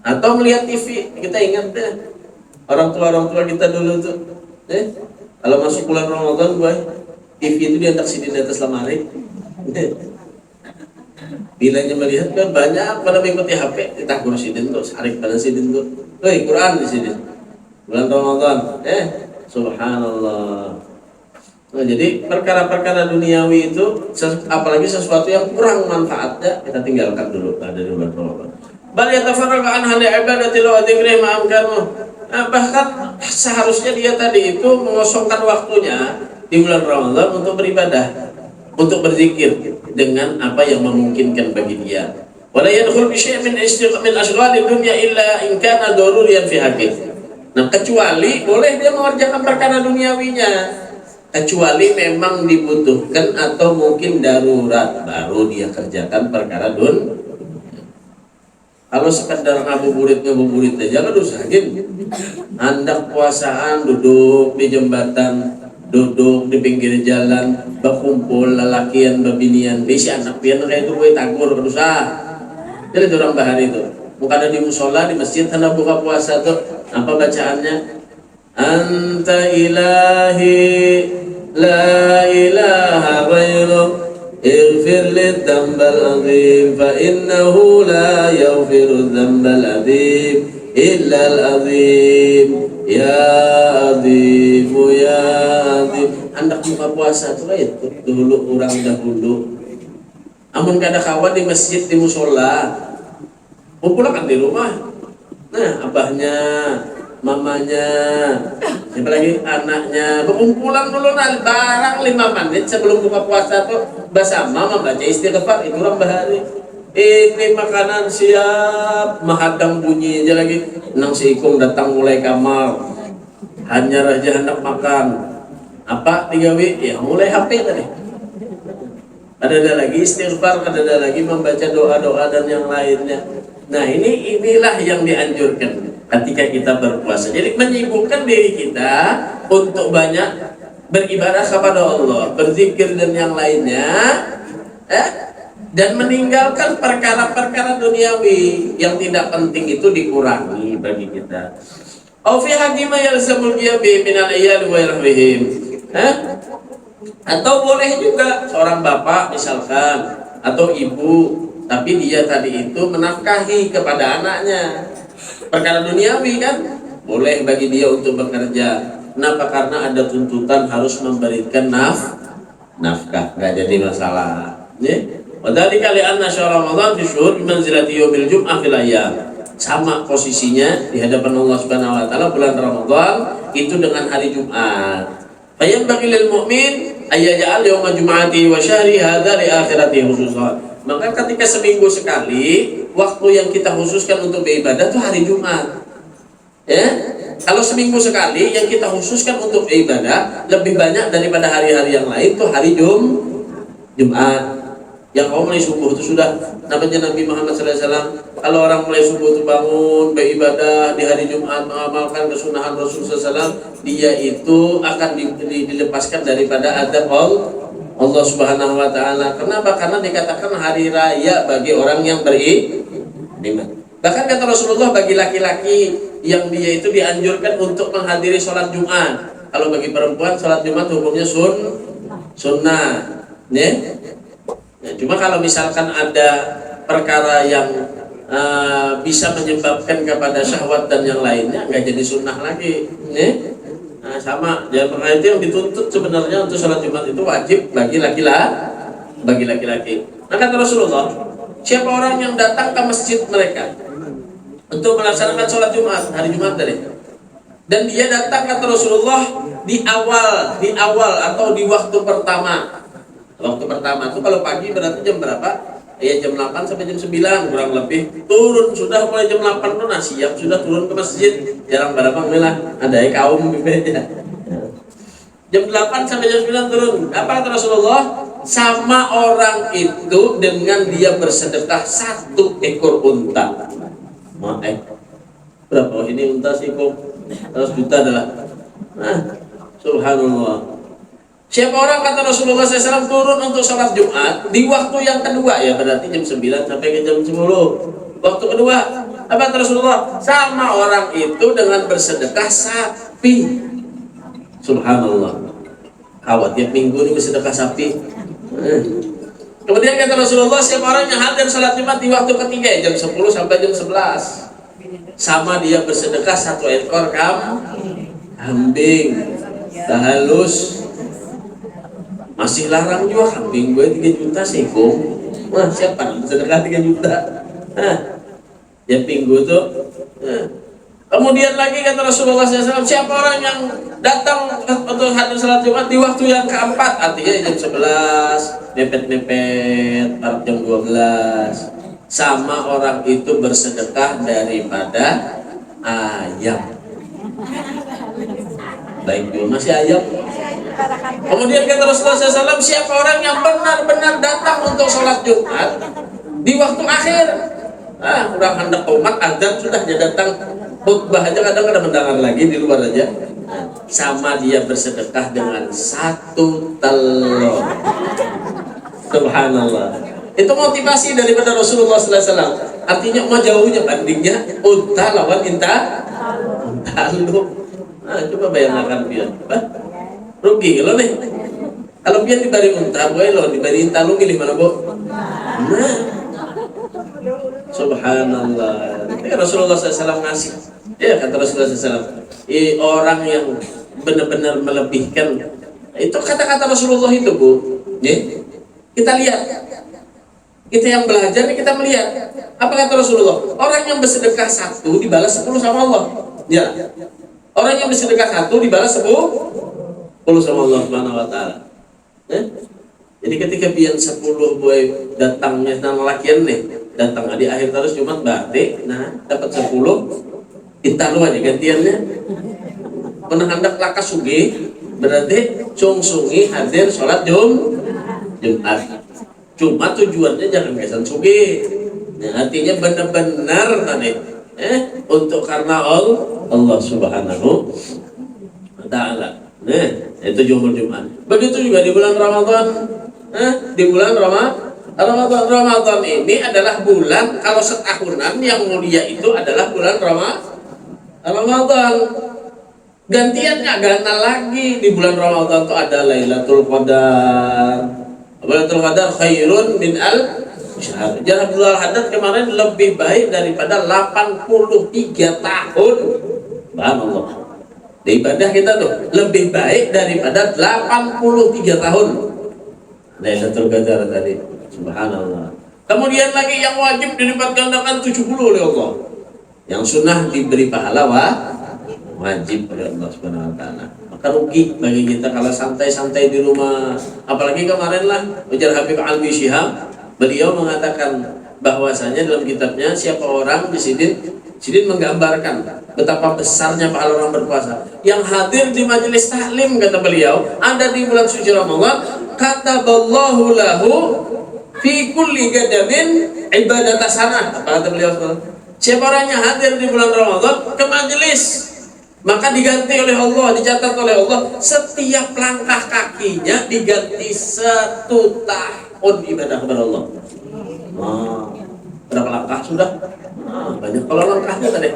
Atau melihat TV, kita ingat deh orang tua kita dulu tuh, kalau masuk bulan Ramadan, TV itu diantar sini di atas lemari. Bilanya melihat kan banyak pada mengikuti HP, kita guru sidin tuh, sarik pada sidin tuh, Quran di sini bulan Ramadan, subhanallah. Nah, jadi perkara-perkara duniawi itu, apalagi sesuatu yang kurang manfaatnya, kita tinggalkan dulu ada di bulan Ramadan. Bal yatafarraqa an hal ibadati wa dzikri ma amkanu. Bahkan seharusnya dia tadi itu mengosongkan waktunya di bulan Ramadan untuk beribadah. untuk berzikir dengan apa yang memungkinkan bagi dia. Wala yadkhul bi syai'in min ashghali dunya illa in kana daruriyan fi haqqih. Nah, kecuali boleh dia mengerjakan perkara duniawinya, kecuali memang dibutuhkan atau mungkin darurat, baru dia kerjakan perkara Kalau sekedar ngabuburit aja kan usahain. Hendak puasaan duduk di jembatan, duduk di pinggir jalan, berkumpul lelakian bebinian, bisa anak pian kayak itu gue tagur berusaha. Jadi orang bahari itu. Bukan ada di musola di masjid hendak buka puasa tuh apa bacaannya? Anta ilahi la ilaha ghairuk اغفر لي الذنب العظيم فإنه لا يغفر الذنب العظيم إلا العظيم يا عظيم يا عظيم. Hendak buka puasa tuh itu dulu orang dahulu. Amun kada kawan di masjid di musola, kumpulkan di rumah. Nah, abahnya, mamanya, siapa lagi anaknya, berkumpulan dulu nanti barang 5 menit sebelum buka puasa tuh bersama membaca istighfar itu orang bahari. Ini makanan siap, mahadang bunyi aja lagi. Nang si Ikung datang mulai kamar, hanya raja hendak makan. Apa digawi? Ya mulai HP tadi. Ada lagi istighfar, ada lagi membaca doa-doa dan yang lainnya. Nah inilah yang dianjurkan ketika kita berpuasa. Jadi menyibukkan diri kita untuk banyak beribadah kepada Allah, berzikir dan yang lainnya, dan meninggalkan perkara-perkara duniawi yang tidak penting itu dikurangi bagi kita. Au fi hadima yalzamul qiyabi minal iyal wa yarhihim. Atau boleh juga seorang bapak misalkan atau ibu, tapi dia tadi itu menafkahi kepada anaknya. Perkara duniawi kan boleh bagi dia untuk bekerja. Kenapa? Karena ada tuntutan harus memberikan nafkah, nggak jadi masalah. Wadali kali anna syahr Ramadan fi syuhur bimanzilati yaumil jum'ah fil ayyam. Sama posisinya di hadapan Allah Subhanahu wa taala bulan Ramadan itu dengan hari Jumat. Fayam bagi lil mu'min ayyaj'al yauma jum'ati wa syahri hadza li akhirati khususan. Maka ketika seminggu sekali waktu yang kita khususkan untuk beribadah itu hari Jumat. Ya, kalau seminggu sekali yang kita khususkan untuk beribadah lebih banyak daripada hari-hari yang lain itu hari Jumat. Yang kau mulai subuh itu sudah namanya Nabi Muhammad SAW. Kalau orang mulai subuh itu bangun beribadah di hari Jumat mengamalkan kesunahan Rasulullah SAW, dia itu akan dilepaskan daripada adab Allah Subhanahu wa taala. Kenapa? Karena dikatakan hari raya bagi orang yang beriman. Bahkan kata Rasulullah bagi laki-laki yang dia itu dianjurkan untuk menghadiri sholat Jumat. Kalau bagi perempuan sholat Jumat hukumnya sunnah. Ya? Nah, cuma kalau misalkan ada perkara yang bisa menyebabkan kepada syahwat dan yang lainnya nggak jadi sunnah lagi. Ya? Nah, sama jangan itu yang dituntut sebenarnya untuk sholat Jumat itu wajib bagi laki-laki. Nah kata Rasulullah, siapa orang yang datang ke masjid mereka untuk melaksanakan sholat Jumat hari Jumat tadi, dan dia datang kata Rasulullah di awal atau di waktu pertama. Waktu pertama itu kalau pagi berarti jam berapa? Ya jam 8 sampai jam 9 kurang lebih. Turun sudah mulai jam 8 tuh siap sudah turun ke masjid. Jarang berapa lah ada kaum beda. Jam 8 sampai jam 9 turun. Apa kata Rasulullah? Sama orang itu dengan dia bersedekah 1 ekor unta. Berapa ini unta sih kok? 100 juta adalah. Subhanallah. Siapa orang kata Rasulullah SAW turun untuk sholat Jumat di waktu yang kedua, ya berarti jam 9 sampai ke jam 10. Waktu kedua, apa kata Rasulullah? Sama orang itu dengan bersedekah sapi. Subhanallah. Awat tiap minggu ini bersedekah sapi. Kemudian kata Rasulullah, siapa orang yang hadir sholat Jumat di waktu ketiga, jam 10 sampai jam 11. Sama dia bersedekah 1 ekor kambing. Halus. Masih larang juga kambing gue 3 juta sih kok. Wah siapa sedekah 3 juta. Ya minggu tuh. Kemudian lagi kata Rasulullah SAW, siapa orang yang datang untuk hadir salat Jumat di waktu yang keempat, artinya jam 11, mepet-mepet, jam 12, sama orang itu bersedekah daripada ayam. Baik juga masih ayam. Kemudian kata Rasulullah SAW, siapa orang yang benar-benar datang untuk sholat Jumat di waktu akhir, udah hendak umat azan sudah dia datang, khutbah aja kadang-kadang mendengar lagi di luar aja, sama dia bersedekah dengan 1 telur. Subhanallah. Itu motivasi daripada Rasulullah SAW. Artinya mau jauhnya bandingnya unta lawan intalu. Coba bayangkan biar rugi lo nih. Kalau biar diberi unta, boleh lo diberi intalu, milih mana bu? Nah, subhanallah. Ini Rasulullah SAW ngasih. Ya kata Rasulullah SAW, orang yang benar-benar melebihkan. Itu kata-kata Rasulullah itu bu. Ya? Kita lihat. Kita yang belajar kita melihat. Apa kata Rasulullah? Orang yang bersedekah 1 dibalas 10 sama Allah. Ya. Orang yang bersedekah 1 dibalas 10 sama Allah Subhanahu wa taala. Jadi ketika pian 10 boy datangnya nang lakian nih, datang di akhir terus Jumat berarti dapat 10 italu aja gantiannya. Pernah hendak lakas sugi berarti sungsungi hadir sholat Jumat. Cuma tujuannya jangan kesan sugi. Artinya benar-benar tadi untuk karena Allah Subhanahu wa taala. Itu Jumat. Begitu juga di bulan Ramadan. Di bulan Ramadan ini adalah bulan, kalau setahunan yang mulia itu adalah bulan Ramadan. Gantiannya gana lagi di bulan Ramadan itu ada Lailatul Qadar. Lailatul Qadar khairun min al-syahr. Jarak Abdul Haddad kemarin lebih baik daripada 83 tahun. Subhanallah. Di ibadah kita tuh lebih baik daripada 83 tahun. Lailatul Qadar tadi. Subhanallah. Kemudian lagi yang wajib dilipat gandakan 70 oleh Allah. Yang sunnah diberi pahala wajib oleh Allah Subhanahu wa taala. Maka rugi bagi kita kalau santai-santai di rumah. Apalagi kemarin lah ujar Habib Alwi Syihab, beliau mengatakan bahwasanya dalam kitabnya siapa orang di sini menggambarkan betapa besarnya pahala orang berpuasa. Yang hadir di majelis taklim kata beliau, ada di bulan suci Ramadan, kataballahu lahu fi kulli gadamin ibadat hasanah. Apa kata beliau? Siapa orang yang hadir di bulan Ramadan ke majelis, maka diganti oleh Allah, dicatat oleh Allah, setiap langkah kakinya diganti 1 tahun ibadah kepada Allah. Berapa langkah sudah? Banyak kalau langkahnya tadi.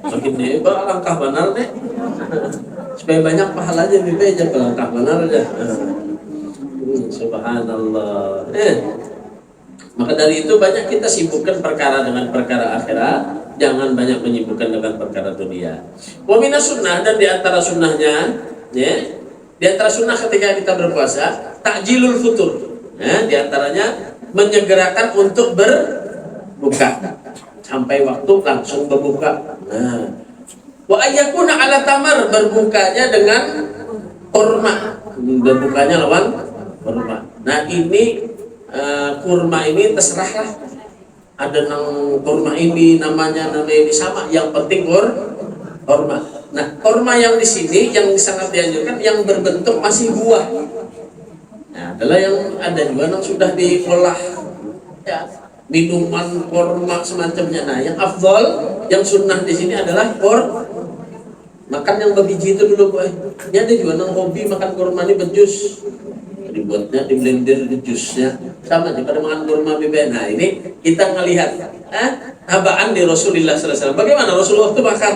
Makin hebat langkah benar deh. Supaya banyak pahalanya lebih baik kalau langkah benar aja. Subhanallah. Maka dari itu banyak kita sibukkan perkara dengan perkara akhirat. Jangan banyak menyibukkan dengan perkara dunia. Wa minas sunnah, dan di antara sunnahnya, di antara sunnah ketika kita berpuasa, takjilul futur. Di antaranya menyegerakan untuk berbuka sampai waktu langsung berbuka. Wa ayyakuna ala tamar, berbukanya dengan kurma, berbukanya lawan kurma. Nah ini kurma ini terserahlah. Ada kurma ini namanya ini sama, yang penting kurma. Nah kurma yang di sini yang sangat dianjurkan yang berbentuk masih buah. Nah, adalah yang ada juga yang sudah diolah ya, minuman kurma semacamnya. Nah yang afdal, yang sunnah di sini adalah makan yang berbiji itu dulu boy. Ini ada juga yang hobi makan kurma ini berjus, dibuatnya di blender di jusnya sama aja pada makan kurma BBN. Nah ini kita ngelihat tabaan di Rasulullah SAW. Bagaimana Rasulullah itu makan?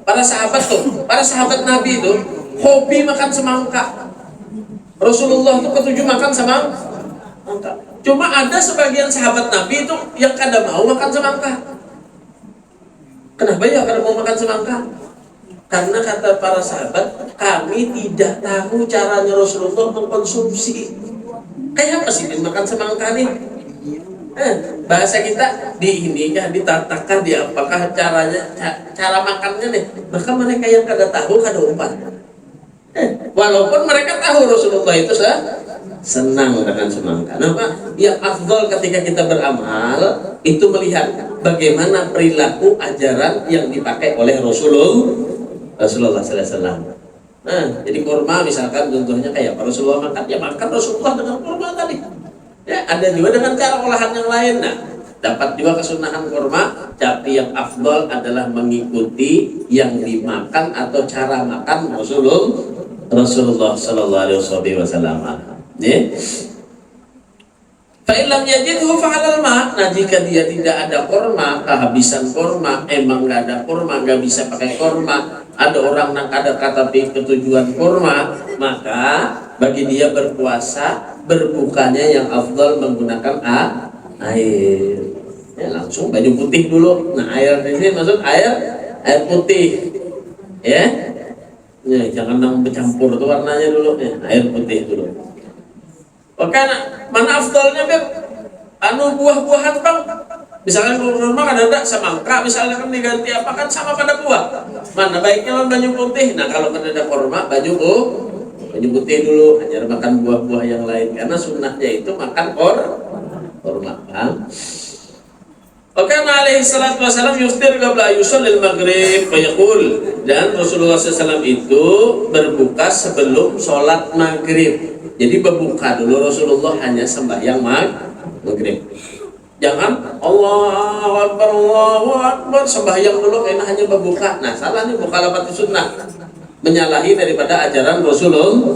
Para sahabat Nabi itu hobi makan semangka. Rasulullah itu ketujuh makan semangka. Cuma ada sebagian sahabat Nabi itu yang kada mau makan semangka. Kenapa ya kada mau makan semangka? Karena kata para sahabat, kami tidak tahu caranya Rasulullah mengkonsumsi. Kayak apa sih makan semangka nih? Bahasa kita diinikah, ditatakah, apakah caranya, cara makannya nih. Maka mereka yang kada tahu kada umpan. Walaupun mereka tahu Rasulullah itu senang dengan semangka. Kenapa? Yang afdal ketika kita beramal itu melihat bagaimana perilaku ajaran yang dipakai oleh Rasulullah Sallallahu Alaihi Wasallam. Jadi kurma misalkan contohnya kayak Rasulullah makan, ya makan Rasulullah dengan kurma tadi. Ya, ada juga dengan cara olahan yang lain. Nah, dapat juga kesunahan kurma, tapi yang afdal adalah mengikuti yang dimakan atau cara makan Rasulullah Sallallahu Alaihi Wasallam. Ya. Fa'ilam yajidhu fa'alal ma'. Nah, jika dia tidak ada kurma, kehabisan kurma, emang nggak ada kurma, nggak bisa pakai kurma, ada orang yang ada kata ketujuan kurma, maka bagi dia berpuasa, berbukanya yang afdal menggunakan air. Ya, langsung baju putih dulu. Nah, air ini maksud air putih. Ya. Ya, jangan bercampur tuh warnanya dulu, ya, air putih dulu. Mana afdalnya buah-buahan bang. Misalkan kalau rumah ada semangka, misalnya kan diganti apa kan sama pada buah. Mana baiknya baju putih. Nah kalau ada kurma baju putih dulu. Ajar makan buah-buah yang lain karena sunnahnya itu makan kurma. Alaihi salatu wasallam yuftir qabla yusallil maghrib fayaqul, dan Rasulullah SAW itu berbuka sebelum sholat maghrib. Jadi berbuka dulu Rasulullah hanya sembahyang maghrib. Jangan Allahu Akbar sembahyang dulu karena hanya berbuka. Nah salah nih, buka lapat sunnah, menyalahi daripada ajaran Rasulullah.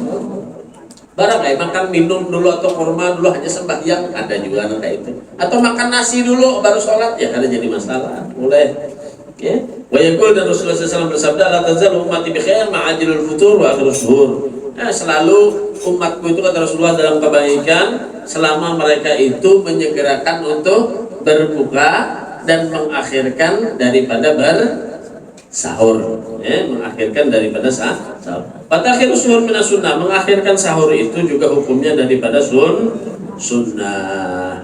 Barang kayak makan minum dulu atau kurma dulu hanya sembahyang, ada juga kayak itu. Atau makan nasi dulu baru sholat, ya kada jadi masalah, boleh. Ya. Wa yaqul, dan Rasulullah SAW bersabda, la tazalu ummati bi khair ma'ajilul futur wa akhirus suhur. Selalu umatku itu kata Rasulullah dalam kebaikan selama mereka itu menyegerakan untuk berbuka dan mengakhirkan daripada bersahur, mengakhirkan daripada sahur. Fatakhir suhur minas sunnah, mengakhirkan sahur itu juga hukumnya daripada sunnah.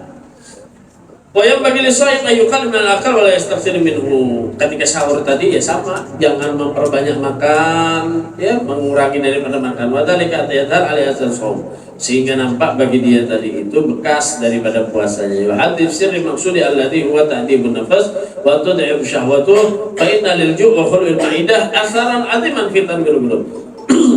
Yang bagi lisaim ayyukal minal akal wala yastaghfir minhu. Ketika sahur tadi ya sama, jangan memperbanyak makan, ya mengurangi daripada makan. Wadhalika atayadhar alaihi shaum, sehingga nampak bagi dia tadi itu bekas daripada puasanya. Wa hadith sirri maksudi alladhi huwa ta'dibun nafas wa tud'ib syahwatuh fa inna lil ju' wa khulul ma'idah atharan 'aziman fi tanwirul qulub.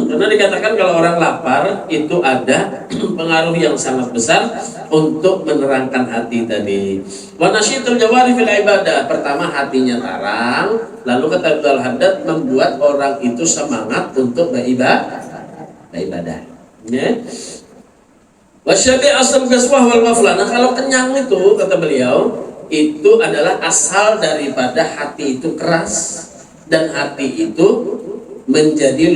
Karena dikatakan kalau orang lapar itu ada pengaruh yang sangat besar untuk menerangkan hati tadi. Wa nasyitul jawari fil ibadah, pertama hatinya tarang, lalu kata Ibnu Al-Haddad membuat orang itu semangat untuk beribadah. Ya. Wasyabi asal gaswah wal ghaflah. Nah, kalau kenyang itu kata beliau itu adalah asal daripada hati itu keras dan hati itu menjadi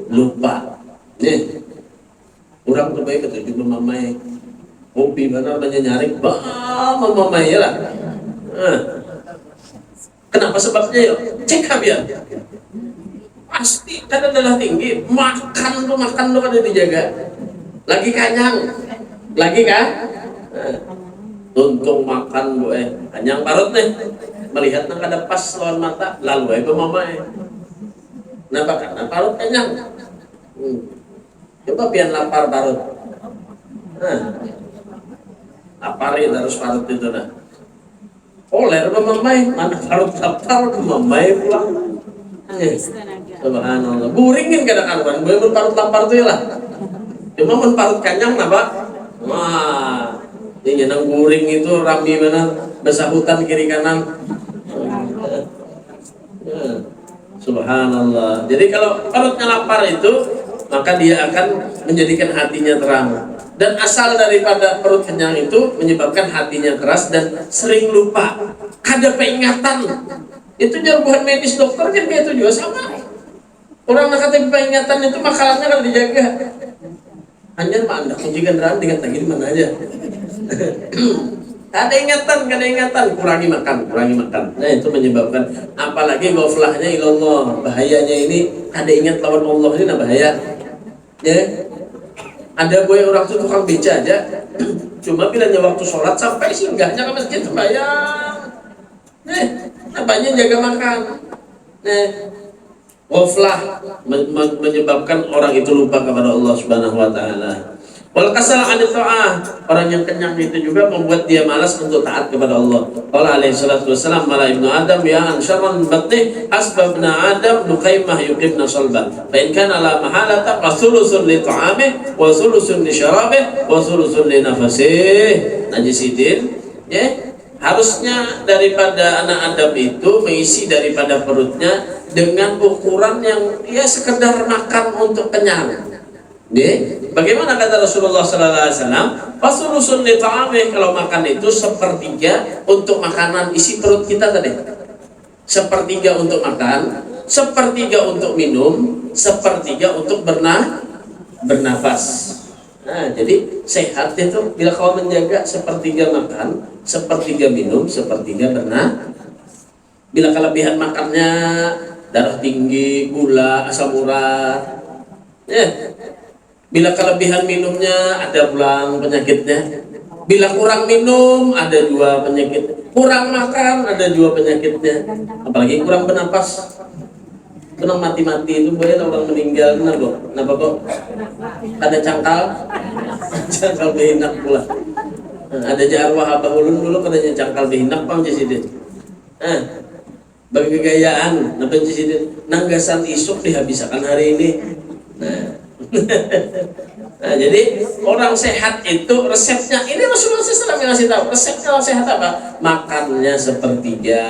lupa. Nih, orang terbaik ketujuh memamai hobi benar banyak nyaring, memamai lah. Kenapa sebabnya yuk? Cek kabian. Pasti kan adalah tinggi. Makan tuh kada dijaga. Lagi kanyang, lagi kan? Untung makan kanyang parut nih. Melihat nang kada pas lawan mata, lalu memamai. Kenapa? Karena parut kenyang. Coba pian lapar parut. Lapar itu harus parut itu dah. Oler memamai, mana parut lapar memamai pulang. Subhanallah. Buringin kadang-kadang, boleh parut lapar tuh ya lah. Cuma mun parut kenyang napa? Wah, ini nang guring itu rami mana besahutan kiri kanan. Subhanallah. Jadi kalau parutnya lapar itu, maka dia akan menjadikan hatinya terang. Dan asal daripada perut kenyang itu menyebabkan hatinya keras dan sering lupa. Kada peingatan. Itu jawaban medis dokter kan kayak itu juga sama. Orang nak kata peingatan itu makanannya kalau dijaga. Hanya mah anda kunci kendaraan dengan tadi di mana aja. Kada ingatan, kurangi makan. Nah itu menyebabkan, apalagi ghaflahnya ilallah, bahayanya ini kada ingat lawan Allah ini nah bahaya. Ya, ada boy orang tuh tukang beca aja, Cuma bilanya waktu sholat sampai singgahnya ke masjid sembahyang. Apanya jaga makan. Ghaflah menyebabkan orang itu lupa kepada Allah Subhanahu wa taala. Wal kasal 'an ta'ah, orang yang kenyang itu juga membuat dia malas untuk taat kepada Allah. Qala alaihi salatu wassalam mala ibnu adam ya an syarran batni asbabna adam nuqaimah yuqimna salban. Fa in kana la mahalata fa thulusun li ta'amih wa thulusun li syarabih wa thulusun li nafasih. Najisidin, ya. Harusnya daripada anak Adam itu mengisi daripada perutnya dengan ukuran yang ya sekedar makan untuk kenyang. Bagaimana kata Rasulullah sallallahu alaihi wasallam? Fasulusun li ta'amih, kalau makan itu sepertiga untuk makanan isi perut kita tadi. Sepertiga untuk makan, sepertiga untuk minum, sepertiga untuk bernafas. Nah, jadi sehat itu bila kau menjaga sepertiga makan, sepertiga minum, sepertiga bila kelebihan makannya darah tinggi, gula, asam urat, ya. Bila kelebihan minumnya ada pulang penyakitnya. Bila kurang minum ada 2 penyakit. Kurang makan ada 2 penyakitnya. Apalagi kurang bernapas. Kenapa mati-mati itu boleh orang meninggal kenapa kok? Ada cangkal behinak pula. Ada arwah abah ulun dulu katanya cangkal behinak pang jisidin. Bagi kegayaan, napa jisidin? Nanggasan isuk dihabiskan hari ini. Nah, jadi orang sehat itu resepnya ini Rasulullah SAW yang ngasih tahu resepnya orang sehat apa? Makannya sepertiga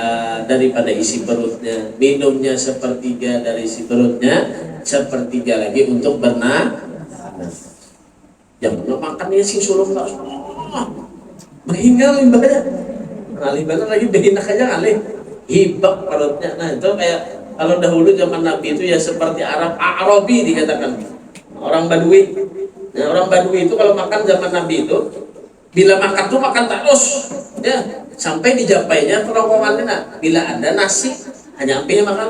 daripada isi perutnya, minumnya sepertiga dari isi perutnya, sepertiga lagi untuk bernafas. Jangan makannya sing sulung tak meninggal ibadah. Alih benar lagi behinak aja alih hibak perutnya. Nah itu kayak kalau dahulu zaman Nabi itu ya seperti Arabi dikatakan. Orang Badui. Nah, orang Badui itu kalau makan zaman Nabi itu bila makan tuh makan terus ya sampai dijapainya kerongkongannya. Nah, bila ada nasi hanya sampai makan.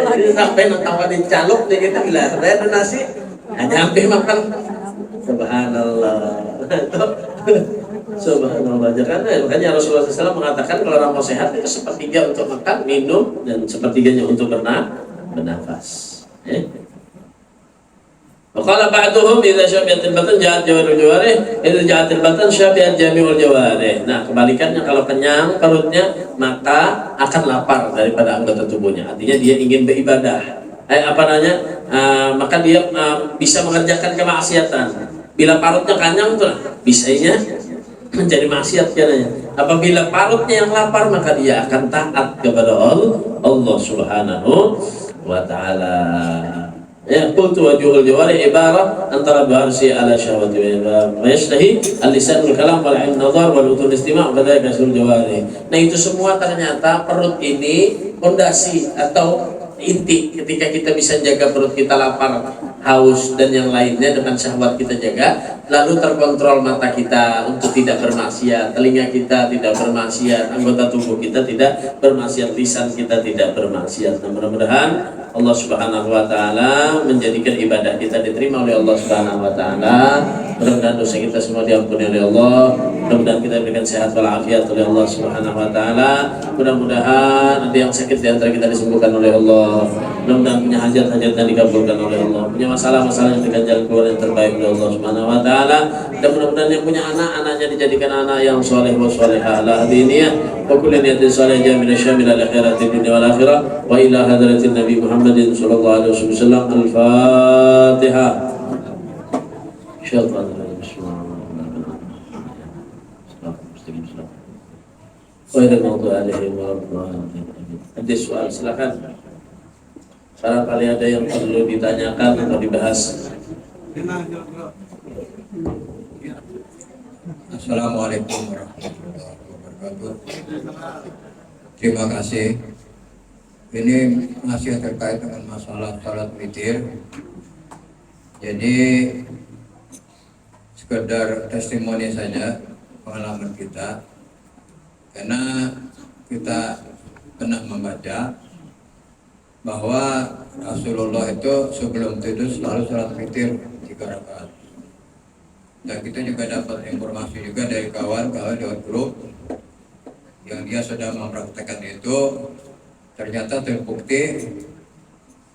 Jadi sampai natawarin caluk dia gitu bila ada nasi hanya sampai makan. Subhanallah. Subhanallah. Makanya Rasulullah SAW mengatakan kalau orang mau sehat itu sepertiga untuk makan, minum, dan sepertiganya untuk bernafas. Waqala ba'duhum idza syabi'atil batan ja'at jawarul jawarih, idza ja'atil batan syabi'at jami'ul jawarih. Nah, kebalikannya kalau kenyang perutnya maka akan lapar daripada anggota tubuhnya. Artinya dia ingin beribadah. Maka dia bisa mengerjakan kemaksiatan. Bila perutnya kenyang tuh bisanya menjadi maksiat katanya. Apabila perutnya yang lapar maka dia akan taat kepada Allah Subhanahu wa taala. Ya, qultu wajhul jawari ibarah antara barsi ala syahwati wa yashtahi al-lisanul kalam wal 'ain nadhar wal udhun istima' wa dzalika sul jawari. Nah, itu semua ternyata perut ini fondasi atau inti ketika kita bisa jaga perut kita lapar, haus dan yang lainnya dengan syahwat kita jaga, lalu terkontrol mata kita untuk tidak bermaksiat, telinga kita tidak bermaksiat, anggota tubuh kita tidak bermaksiat, lisan kita tidak bermaksiat. Nah, mudah-mudahan Allah Subhanahu wa taala menjadikan ibadah kita diterima oleh Allah Subhanahu wa taala. Mudah-mudahan dosa kita semua diampuni oleh Allah. Mudah-mudahan kita diberikan sehat walafiat oleh Allah Subhanahu wa taala. Mudah-mudahan ada yang sakit di antara kita disembuhkan oleh Allah. Mudah-mudahan punya hajat-hajatnya dikabulkan oleh Allah. Punya masalah-masalah yang dengan jalan keluar yang terbaik oleh Allah Subhanahu wa taala. Dan mudah-mudahan yang punya anak-anaknya dijadikan anak yang saleh wa salihah ala diniyah. Wa kullu niyatin salihah min syamil al-akhirati dunya wal akhirah. Wa ila hadratin Nabi Muhammadin sallallahu alaihi wasallam. Al-Fatihah. Insyaallah. Ada soal silakan. Barangkali ada yang perlu ditanyakan atau dibahas. Assalamualaikum warahmatullahi wabarakatuh. Terima kasih. Ini masih terkait dengan masalah salat witir. Jadi sekedar testimoni saja pengalaman kita. Karena kita pernah membaca bahwa Rasulullah itu sebelum tidur selalu salat witir 3 rakaat. Dan kita juga dapat informasi juga dari kawan-kawan lewat grup yang dia sudah mempraktekkan itu, ternyata terbukti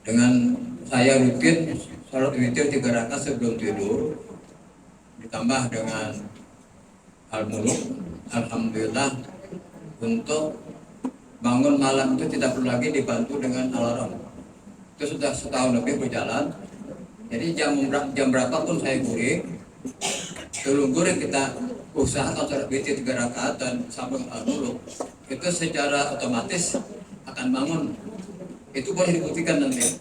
dengan saya rutin salat witir 3 rakaat sebelum tidur, ditambah dengan al-muluk, alhamdulillah untuk bangun malam itu tidak perlu lagi dibantu dengan alarm. Itu sudah setahun lebih berjalan. Jadi jam berapapun saya guring, sebelum guring kita usahakan salat witir 3 rakaat dan sambung al-muluk, itu secara otomatis akan bangun. Itu boleh dibuktikan nanti.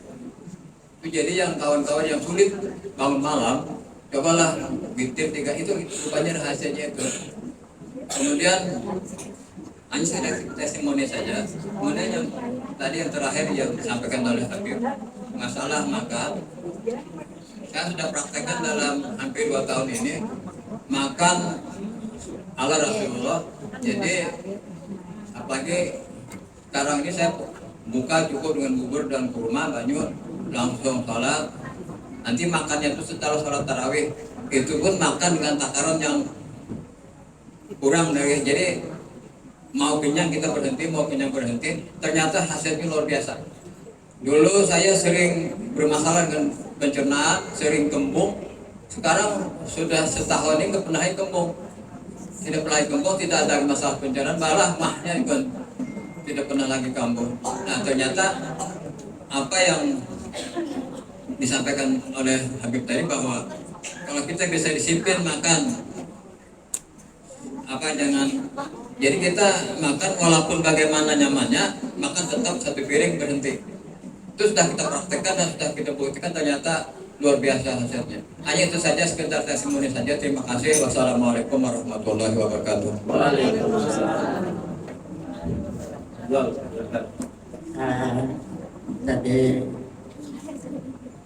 Itu jadi yang kawan-kawan yang sulit bangun malam, cobalah witir 3 itu rupanya rahasianya itu. Kemudian hanya saya testimoni saja. Kemudian yang tadi yang terakhir yang disampaikan oleh Habib, masalah makan. Saya sudah praktekkan dalam hampir 2 tahun ini makan ala Rasulullah. Jadi apalagi sekarang ini saya buka cukup dengan bubur dan kurma, banyak langsung sholat. Nanti makannya itu setelah sholat tarawih, itu pun makan dengan takaran yang kurang dari, jadi mau kenyang kita berhenti, mau kenyang berhenti. Ternyata hasilnya luar biasa. Dulu saya sering bermasalah dengan pencernaan, sering kembung. Sekarang sudah setahun ini nggak pernah kembung. Tidak pernah kembung, tidak ada masalah pencernaan, malah mahnya ikut tidak pernah lagi kembung. Nah ternyata apa yang disampaikan oleh Habib tadi, bahwa kalau kita bisa disiplin makan, jangan, jadi kita makan walaupun bagaimana nyamannya, makan tetap 1 piring berhenti. Itu sudah kita praktekkan dan sudah kita buktikan, ternyata luar biasa hasilnya. Hanya itu saja, sekedar testimoni saja. Terima kasih. Wassalamualaikum warahmatullahi wabarakatuh. Waalaikumsalam. Tadi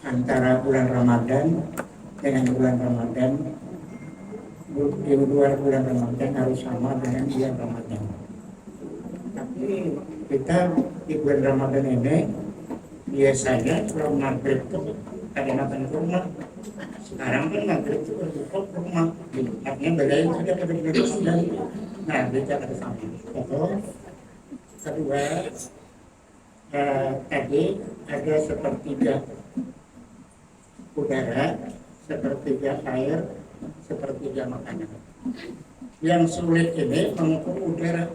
antara bulan Ramadan dengan bulan Ramadan, di luar bulan Ramadan harus sama dengan bulan Ramadan. Tapi kita di bulan Ramadan ini biasanya kalau maghrib itu ada makan kurma. Sekarang kan maghrib itu berbuka kurma. Artinya belayan sudah pada bulan Ramadan. Nah, kita ada sama. Kedua, tadi ada sepertiga udara, sepertiga air, sepertiga makanan. Yang sulit ini mengukur udara,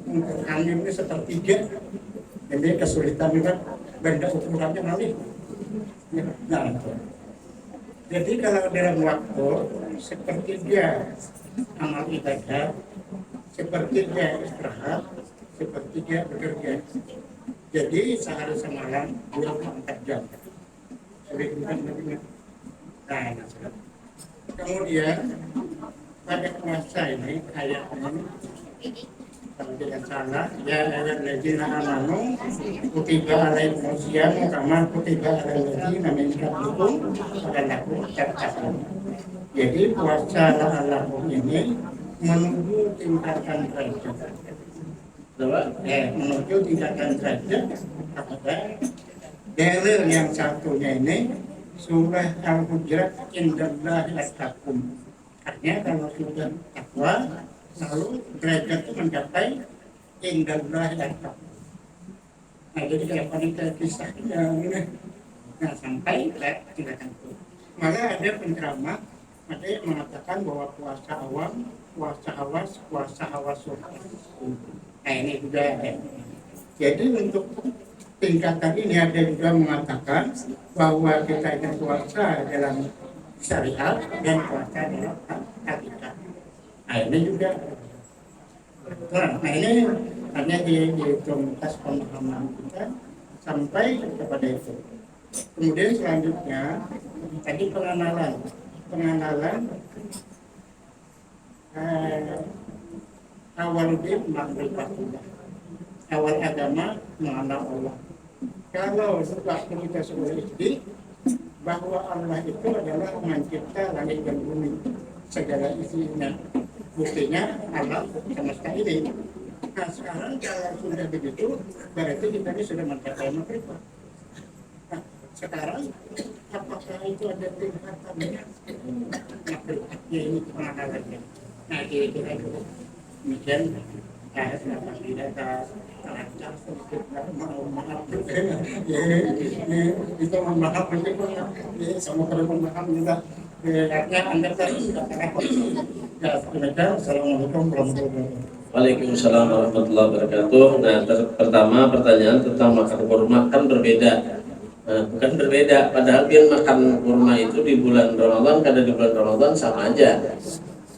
mengukur angin ini sepertiga. Jadi kesulitan juga benda ukurannya malih. Nah, jadi kalau dalam waktu sepertiga amal ibadah, sepertiga istirahat, sepertiga bekerja. Jadi sehari semalam 24 jam. Sulit bukan lebihnya. Nah, kemudian pada puasa ini ayatnya, kalau tidak salah, ya ayyuhallazina amanu kutiba alaikumus syiam kama kutiba alal ladzina min qablikum la'allakum tattaqun. Jadi puasa la'allakum ini menuju tingkatan derajat. Menuju tingkatan derajat kepada dalil yang satunya ini surah Al-Hujurat, indallahi at-taqum. Artinya kalau sudah takwa, lalu derajat itu mencapai indallahi at-taqum. Nah, jadi kalau kita kisahnya ini, nah sampai tingkatan itu. Malah ada penceramah ada yang mengatakan bahwa puasa awam, puasa awas, puasa awas. Nah ini juga ada. Jadi untuk tingkatan ini ada juga mengatakan bahwa kita ini puasa dalam syariat dan puasa dalam hakikat. Nah ini juga. Nah ini hanya di tuntas pemahaman kita sampai kepada itu. Kemudian selanjutnya tadi pengenalan awal din ma'rifatullah, awal agama mengenal Allah. Kalau waktu kita sudah SD bahwa Allah itu adalah mencipta langit dan bumi segala isinya, buktinya alam semesta ini. Nah sekarang kalau sudah begitu berarti kita ini sudah mencapai makrifat. Nah, Sekarang apakah itu ada tingkatannya? Maksudnya ini penanganannya. Nah, kira-kira itu demikian. Kenapa tidak terancam sedikit maaf itu memaham sama perlu memaham juga artinya anda tadi katakan ya demikian. Assalamualaikum warahmatullahi wabarakatuh. Waalaikumsalam warahmatullahi wabarakatuh. Nah, pertama pertanyaan tentang makan kurma kan berbeda. Bukan berbeda, padahal biar makan kurma itu di bulan Ramadan, kada di bulan Ramadan sama aja.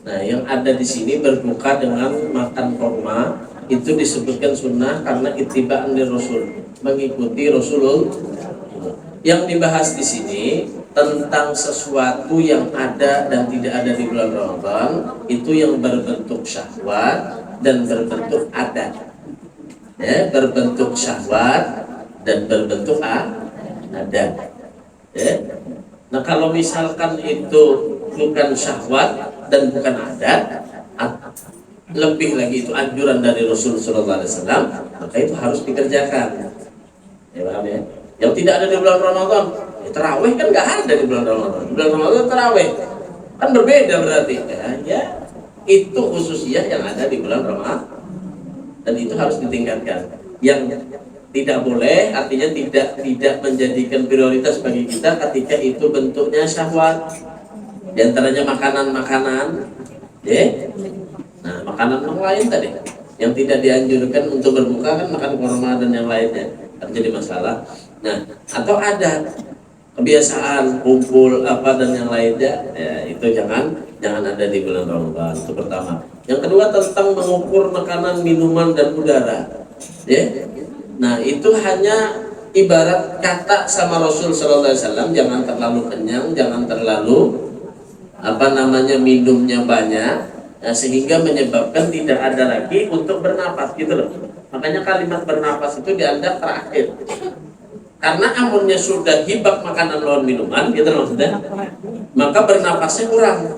Nah, yang ada di sini berbuka dengan makan kurma itu disebutkan sunnah karena ittiba'an li Rasul, mengikuti Rasulullah. Yang dibahas di sini tentang sesuatu yang ada dan tidak ada di bulan Ramadan, itu yang berbentuk syahwat dan berbentuk adat. Ya, berbentuk syahwat dan berbentuk adat. Ya. Nah, kalau misalkan itu bukan syahwat dan bukan adat, lebih lagi itu anjuran dari Rasulullah SAW, maka itu harus dikerjakan. Ya, paham ya? Yang tidak ada di bulan Ramadan, ya, tarawih kan nggak ada di bulan Ramadan. Di bulan Ramadan tarawih kan berbeda berarti. Ya, itu khususnya yang ada di bulan Ramadan dan itu harus ditingkatkan. Yang tidak boleh, artinya tidak menjadikan prioritas bagi kita ketika itu bentuknya syahwat. Di antaranya makanan-makanan, ya. Nah, makanan yang lain tadi yang tidak dianjurkan untuk berbuka kan makan kurma dan yang lainnya, terjadi masalah. Nah, atau ada kebiasaan kumpul apa dan yang lainnya, ya, itu jangan ada di bulan Ramadan. Itu pertama. Yang kedua tentang mengukur makanan, minuman dan udara, ya. Nah, itu hanya ibarat kata sama Rasul Sallallahu Alaihi Wasallam, jangan terlalu kenyang, jangan terlalu minumnya banyak, sehingga menyebabkan tidak ada lagi untuk bernapas gitu loh. Makanya kalimat bernapas itu dianggap terakhir. Karena amunnya sudah hibak makanan lawan minuman gitu loh maksudnya, maka bernapasnya kurang.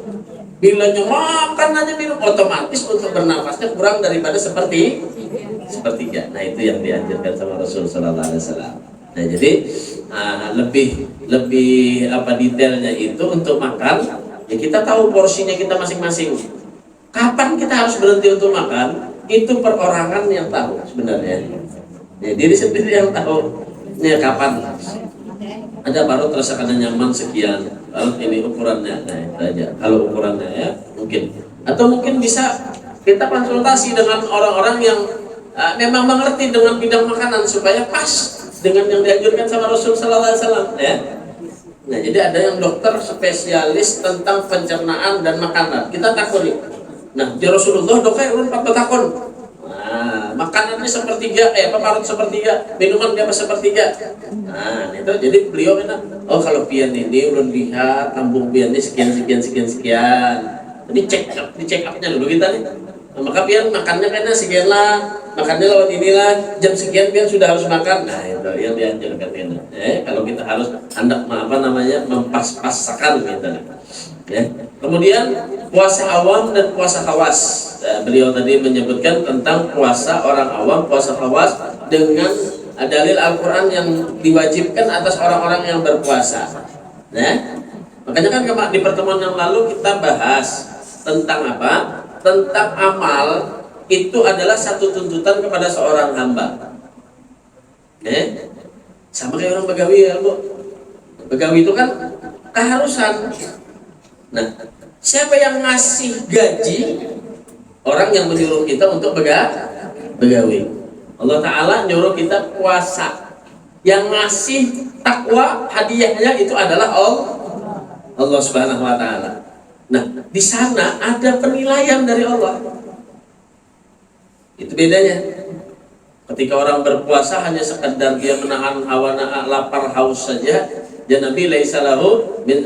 Bila makan aja minum, otomatis untuk bernapasnya kurang daripada sepertiga. Nah, itu yang dianjurkan sama Rasul Sallallahu Alaihi Wasallam. Nah, jadi lebih detailnya itu untuk makan, ya kita tahu porsinya kita masing-masing. Kapan kita harus berhenti untuk makan, itu perorangan yang tahu sebenarnya. Ya, diri sendiri yang tahu. Ini kapan? Ada baru terasa kada nyaman sekian. Kalau ini ukurannya, nah itu aja. Kalau ukurannya ya mungkin. Atau mungkin bisa kita konsultasi dengan orang-orang yang memang mengerti dengan bidang makanan supaya pas dengan yang dianjurkan sama Rasul Sallallahu Alaihi Wasallam. Ya. Nah, jadi ada yang dokter spesialis tentang pencernaan dan makanan. Kita takut nih. Nah, di Rasulullah dokter ulun 4 tahun. Nah, makanannya sepertiga, paparut sepertiga, minuman dia sepertiga. Nah, itu jadi beliau kan, oh kalau pian ini ulun lihat tambung pian ini sekian. Jadi check upnya dulu kita nih. Nah, maka pian makannya kayaknya sekian lah, makannya lewat inilah, jam sekian pian sudah harus makan. Nah, itu yang dianjurkan ini. Kalau kita harus hendak mempas-pasakan gitu. Ya. Kemudian puasa awam dan puasa khawas. Beliau tadi menyebutkan tentang puasa orang awam, puasa khawas dengan dalil Al-Quran yang diwajibkan atas orang-orang yang berpuasa. Nah, makanya kan di pertemuan yang lalu kita bahas tentang apa? Tentang amal itu adalah satu tuntutan kepada seorang hamba. Sama kayak orang begawi ya, Bu. Begawi itu kan keharusan. Nah, siapa yang ngasih gaji? Orang yang menyuruh kita untuk begawi. Allah Ta'ala nyuruh kita puasa. Yang ngasih takwa hadiahnya itu adalah Allah Subhanahu Wa Ta'ala. Nah, di sana ada penilaian dari Allah. Itu bedanya. Ketika orang berpuasa hanya sekedar dia menahan hawa lapar haus saja, ya Nabi laisa lahu min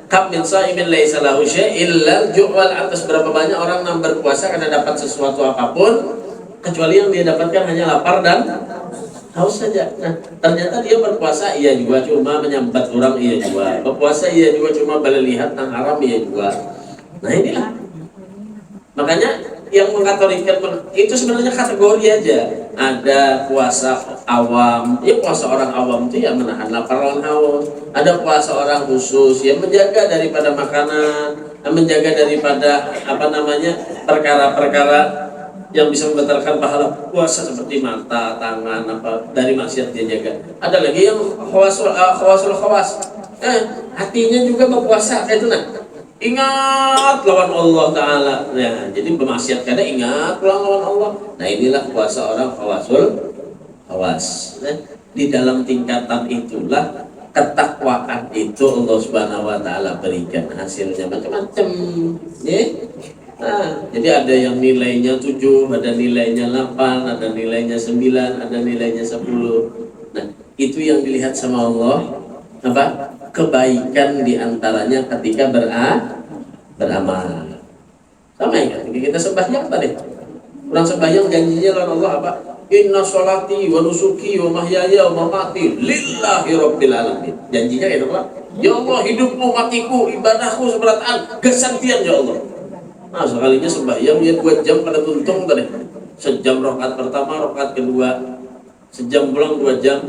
kam min sa'imin laisa lahu syai' illa al-ju' wal atas. Berapa banyak orang yang berpuasa karena dapat sesuatu apapun kecuali yang dia dapatkan hanya lapar dan haus saja. Nah, ternyata dia berpuasa iya juga cuma menyambat orang iya juga. Berpuasa iya juga cuma lihat nang haram iya juga. Nah, inilah. Makanya yang mengkategorikan itu sebenarnya kategori aja. Ada puasa awam. Ya puasa orang awam itu yang menahan lapar dan haus. Ada puasa orang khusus yang menjaga daripada makanan, menjaga daripada perkara-perkara yang bisa membatalkan pahala puasa seperti mata, tangan, dari maksiat dia jaga. Ada lagi yang khawasul khawas. Hatinya juga berpuasa itu ingat lawan Allah Ta'ala. Nah, jadi bermaksiat kada ingat lawan Allah. Nah, inilah puasa orang khawasul khawas. Nah, di dalam tingkatan itulah ketakwaan itu Allah Subhanahu wa Ta'ala berikan hasilnya macam-macam. Ya. Nah, jadi ada yang nilainya 7, ada nilainya 8, ada nilainya 9, ada nilainya 10. Nah, itu yang dilihat sama Allah kebaikan diantaranya ketika beramal. Sama ya, ketika kita sembahyang tadi. Orang sembahyang janjinya lawan Allah apa? Inna sholati wa nusuki wa mahyaya wa mamati lillahi rabbil alamin. Janjinya itu apa? Ya Allah, hidupku, matiku, ibadahku, seberataan kesantian ya Allah. Nah, sekalinya sembahyang dia 2 jam pada tuntung tadi. Sejam rakaat pertama, rakaat kedua. Sejam pulang 2 jam.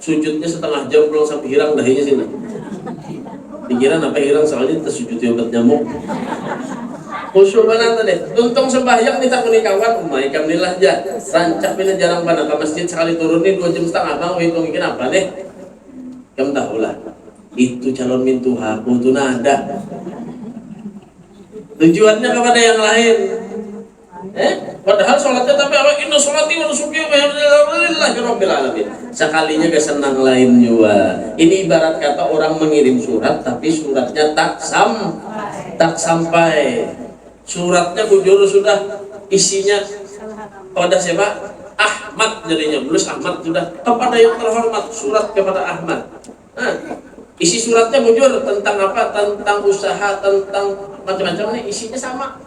Sujudnya setengah jam pulang sampai hirang dahinya sini. Pikiran apa hirang soalnya tersujud obat nyamuk. Khusyuk mana tadi? Tuntung sembahyang kita kunikawan, alhamdulillah aja. Rancak ini jarang pada ke masjid sekali turunin 2 jam setengah bang, hitungin apa deh? Kamu tahu lah. Itu calon mintuha, itu nada. Tujuannya kepada yang lain. Padahal sholatnya tapi apa? Inna sholati wa nusuki wa lillahi rabbil alamin. Sekalinya kesenang lain juga. Ini ibarat kata orang mengirim surat tapi suratnya tak sampai. Suratnya bujur sudah isinya pada siapa? Ahmad jadinya. Tulis Ahmad sudah kepada yang terhormat, surat kepada Ahmad. Nah, isi suratnya bujur tentang apa? Tentang usaha, tentang macam-macam nih isinya sama.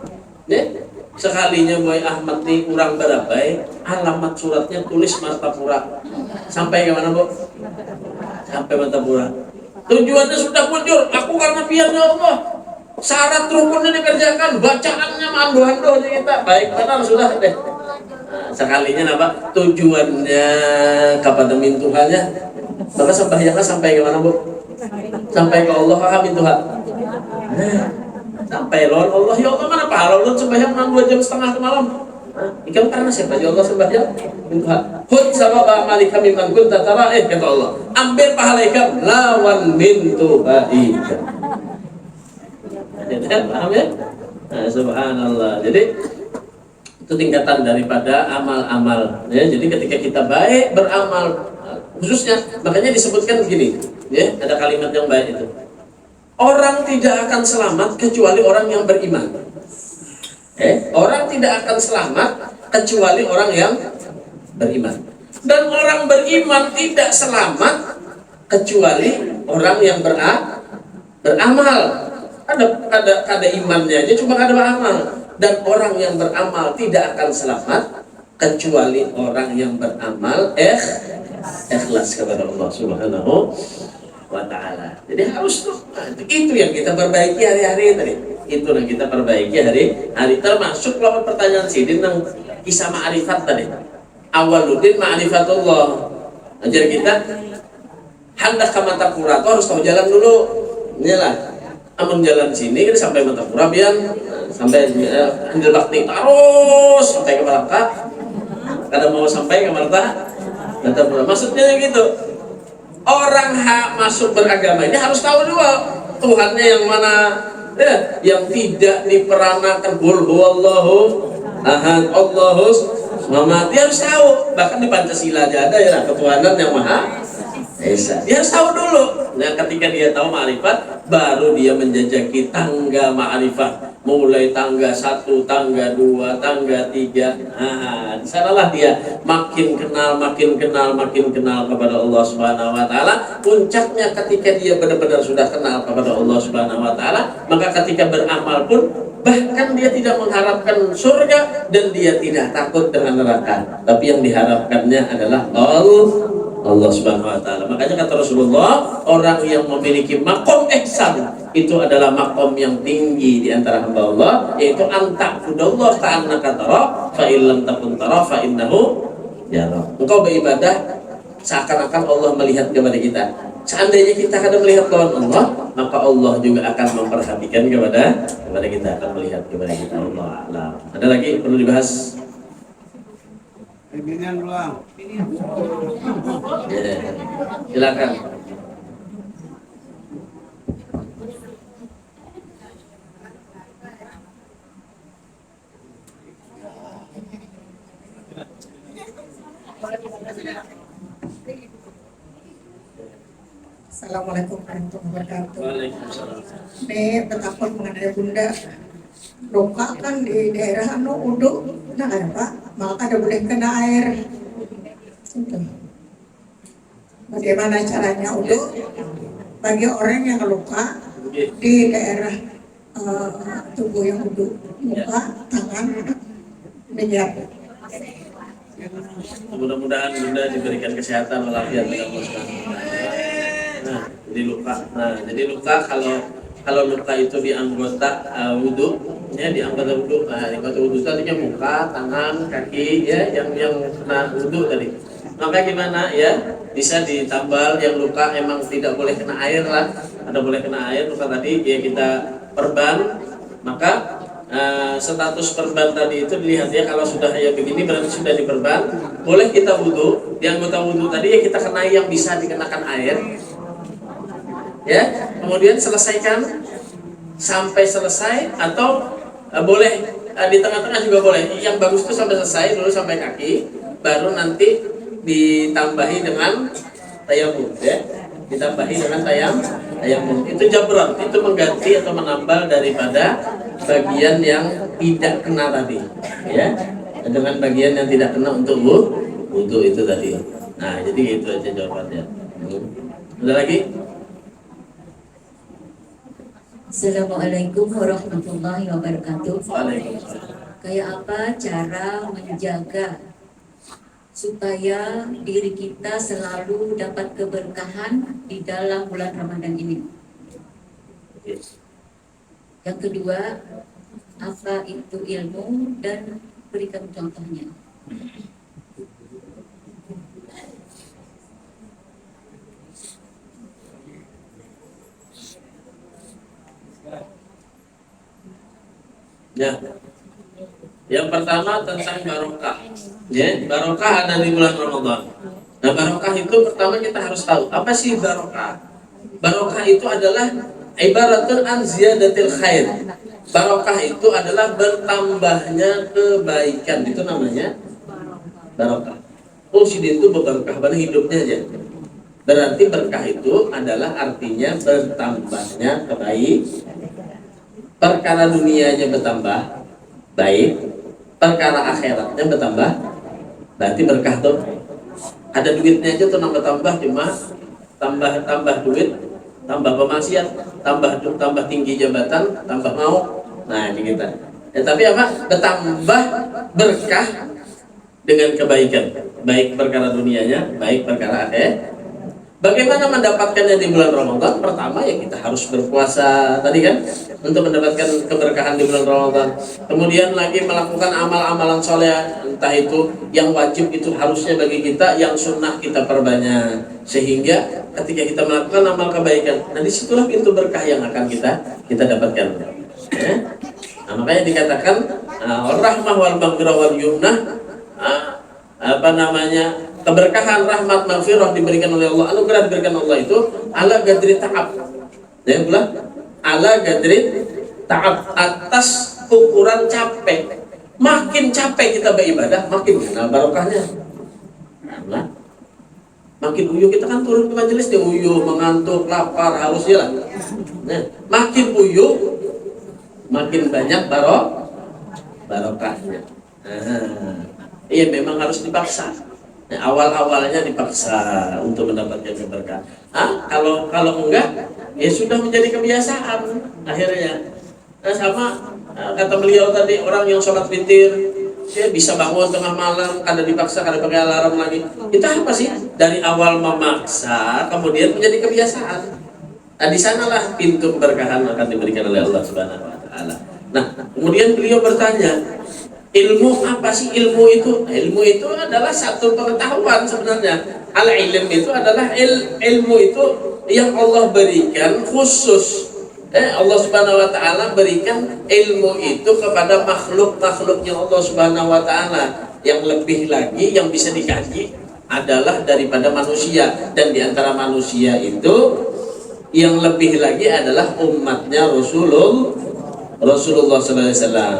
Ya? Sekalinya boy Ahmad nih kurang berabai, alamat suratnya tulis Martapura. Sampai ke mana, Bu? Sampai Martapura. Tujuannya sudah bujur, aku karena biarnya Allah. Syarat rukunnya dikerjakan, bacaannya mandu-mandu kita. Baik, benar sudah deh. Nah, sekalinya apa? Tujuannya kepada mintuhannya. Maka sembahyangnya sampai ke mana, Bu? Sampai ke Allah, mintuhan. Sampai lawan Allah, ya Allah mana pahala lu sembahyang 2 jam setengah ke malam. Ikan karena siapa ya Allah sembahyang? Mintuhan. Hud sababa malika mimman kunta tara kata Allah. Ambil pahala ikam lawan mintuhan. Paham ya? Nah, subhanallah. Jadi itu tingkatan daripada amal-amal. Ya, jadi ketika kita baik beramal, khususnya makanya disebutkan begini, ya, ada kalimat yang baik itu. Orang tidak akan selamat kecuali orang yang beriman. Orang tidak akan selamat kecuali orang yang beriman. Dan orang beriman tidak selamat kecuali orang yang beramal. Ada imannya aja cuma ada beramal. Dan orang yang beramal tidak akan selamat kecuali orang yang beramal ikhlas kepada Allah Subhanahu wa ta'ala. Jadi harus tuh, itu yang kita perbaiki hari-hari tadi. Itu yang kita perbaiki hari-hari. Termasuk lawan pertanyaan sidin yang kisah ma'rifat tadi. Awaluddin ma'rifatullah. Jadi kita hendak ke Martapura tuh harus tahu jalan dulu. Inilah. Amun jalan sini kita sampai Martapura biar sampai Handil Bakti terus sampai ke Malaka. Kada mau sampai ke Martapura. Maksudnya gitu. Orang masuk beragama ini harus tahu dua Tuhannya yang mana, ya, yang tidak diperanakan qul huwallahu ahad Allahus samad. Dia harus tahu, bahkan di Pancasila aja ada ya ketuhanan yang maha esa. Dia harus tahu dulu. Nah, ketika dia tahu ma'rifat, baru dia menjajaki tangga ma'rifat. Mulai tangga 1, tangga 2, tangga 3. Nah, di sanalah dia makin kenal kepada Allah Subhanahu wa taala. Puncaknya ketika dia benar-benar sudah kenal kepada Allah Subhanahu wa taala, maka ketika beramal pun bahkan dia tidak mengharapkan surga dan dia tidak takut dengan neraka. Tapi yang diharapkannya adalah Allah Subhanahu wa taala. Makanya kata Rasulullah, orang yang memiliki makom ihsan itu adalah makom yang tinggi di antara hamba Allah, yaitu anta'budallah ka'annaka tara fa illam takun tara fa innahu yara. Engkau beribadah seakan-akan Allah melihat kepada kita. Seandainya kita akan melihat kawan Allah, maka Allah juga akan memperhatikan kepada kita, akan melihat kepada kita. Allah a'lam. Ada lagi perlu dibahas? Ya, silakan. Assalamualaikum warahmatullahi wabarakatuh. Waalaikumsalam. Ini betapa mengenai bunda luka kan di daerah udu, nah ya Pak, maka ada boleh kena air. Itu. Bagaimana caranya udu bagi orang yang luka di daerah tubuh yang udu, muka, tangan, minyak. Mudah-mudahan Bunda diberikan kesehatan walafiat oleh Allah Subhanahu wa taala. Nah, jadi luka kalau luka itu di anggota wudhu, ya di anggota wudhu, anggota wudhu tadinya muka, tangan, kaki, ya yang kena wudhu tadi. Maka gimana ya? Bisa ditambal yang luka emang tidak boleh kena air lah, ada boleh kena air luka tadi ya kita perban, maka status perban tadi itu dilihat ya, kalau sudah ya begini berarti sudah diperban, boleh kita wudhu. Di anggota wudhu tadi ya kita kenai yang bisa dikenakan air, ya kemudian selesaikan sampai selesai, atau boleh di tengah-tengah juga boleh. Yang bagus itu sampai selesai dulu, sampai kaki, baru nanti ditambahi dengan tayamum, ya ditambahi dengan tayamum. Itu jabran, itu mengganti atau menambal daripada bagian yang tidak kena tadi, ya dengan bagian yang tidak kena untuk wudhu itu tadi. Nah jadi itu aja jawabannya. Ada lagi? Assalamualaikum warahmatullahi wabarakatuh. Waalaikumsalam. Kayak apa cara menjaga supaya diri kita selalu dapat keberkahan di dalam bulan Ramadan ini? Yang kedua, apa itu ilmu dan berikan contohnya. Ya, yang pertama tentang barokah. Ya, barokah ada di bulan Ramadan. Nah, barokah itu pertama kita harus tahu apa sih barokah. Barokah itu adalah ibaratun an ziyadatil khair. Barokah itu adalah bertambahnya kebaikan, itu namanya barokah. Oh, si dia itu berberkah pada hidupnya aja. Berarti berkah itu adalah artinya bertambahnya kebaikan. Perkara dunianya bertambah baik, perkara akhiratnya bertambah, berarti berkah tuh. Ada duitnya aja tuh nambah-tambah, cuma tambah duit, tambah pemaksiat, tambah tinggi jabatan, tambah mau. Nah, ini kita. Ya, tapi apa? Bertambah berkah dengan kebaikan, baik perkara dunianya, baik perkara akhirat. Bagaimana mendapatkannya di bulan Ramadan? Pertama ya kita harus berpuasa tadi kan, untuk mendapatkan keberkahan di bulan Ramadan. Kemudian lagi melakukan amal-amalan soleh, entah itu yang wajib itu harusnya bagi kita, yang sunnah kita perbanyak, sehingga ketika kita melakukan amal kebaikan, nah disitulah pintu berkah yang akan kita dapatkan. Ya? Nah, makanya dikatakan rahmah wal maghfirah wal yumnah, keberkahan, rahmat, maghfirah diberikan oleh Allah, anugerah diberikan Allah itu ala gadri ta'ab. Ya, ulang. Ala gadri ta'ab, atas ukuran capek. Makin capek kita beribadah, makin barokahnya. Nah, makin uyuh kita kan turun ke majelis dia uyuh, mengantuk, lapar, haus ya lah. Nah, makin uyuh, makin banyak barokahnya. Iya, memang harus dipaksa. Nah, awal-awalnya dipaksa untuk mendapatkan keberkahan. Kalau enggak, ya sudah menjadi kebiasaan akhirnya. Nah, sama kata beliau tadi, orang yang sholat witir, dia bisa bangun tengah malam, kadang dipaksa, kadang pakai alarm lagi. Kita apa sih? Dari awal memaksa, kemudian menjadi kebiasaan. Nah, di sanalah pintu keberkahan akan diberikan oleh Allah Subhanahu wa taala. Nah, kemudian beliau bertanya, Ilmu apa sih ilmu itu? Ilmu itu adalah satu pengetahuan sebenarnya. Al-ilm itu adalah ilmu itu yang Allah berikan khusus. Allah Subhanahu wa taala berikan ilmu itu kepada makhluk-makhluknya Allah Subhanahu wa taala. Yang lebih lagi yang bisa dikaji adalah daripada manusia, dan di antara manusia itu yang lebih lagi adalah umatnya Rasulullah sallallahu alaihi wasallam.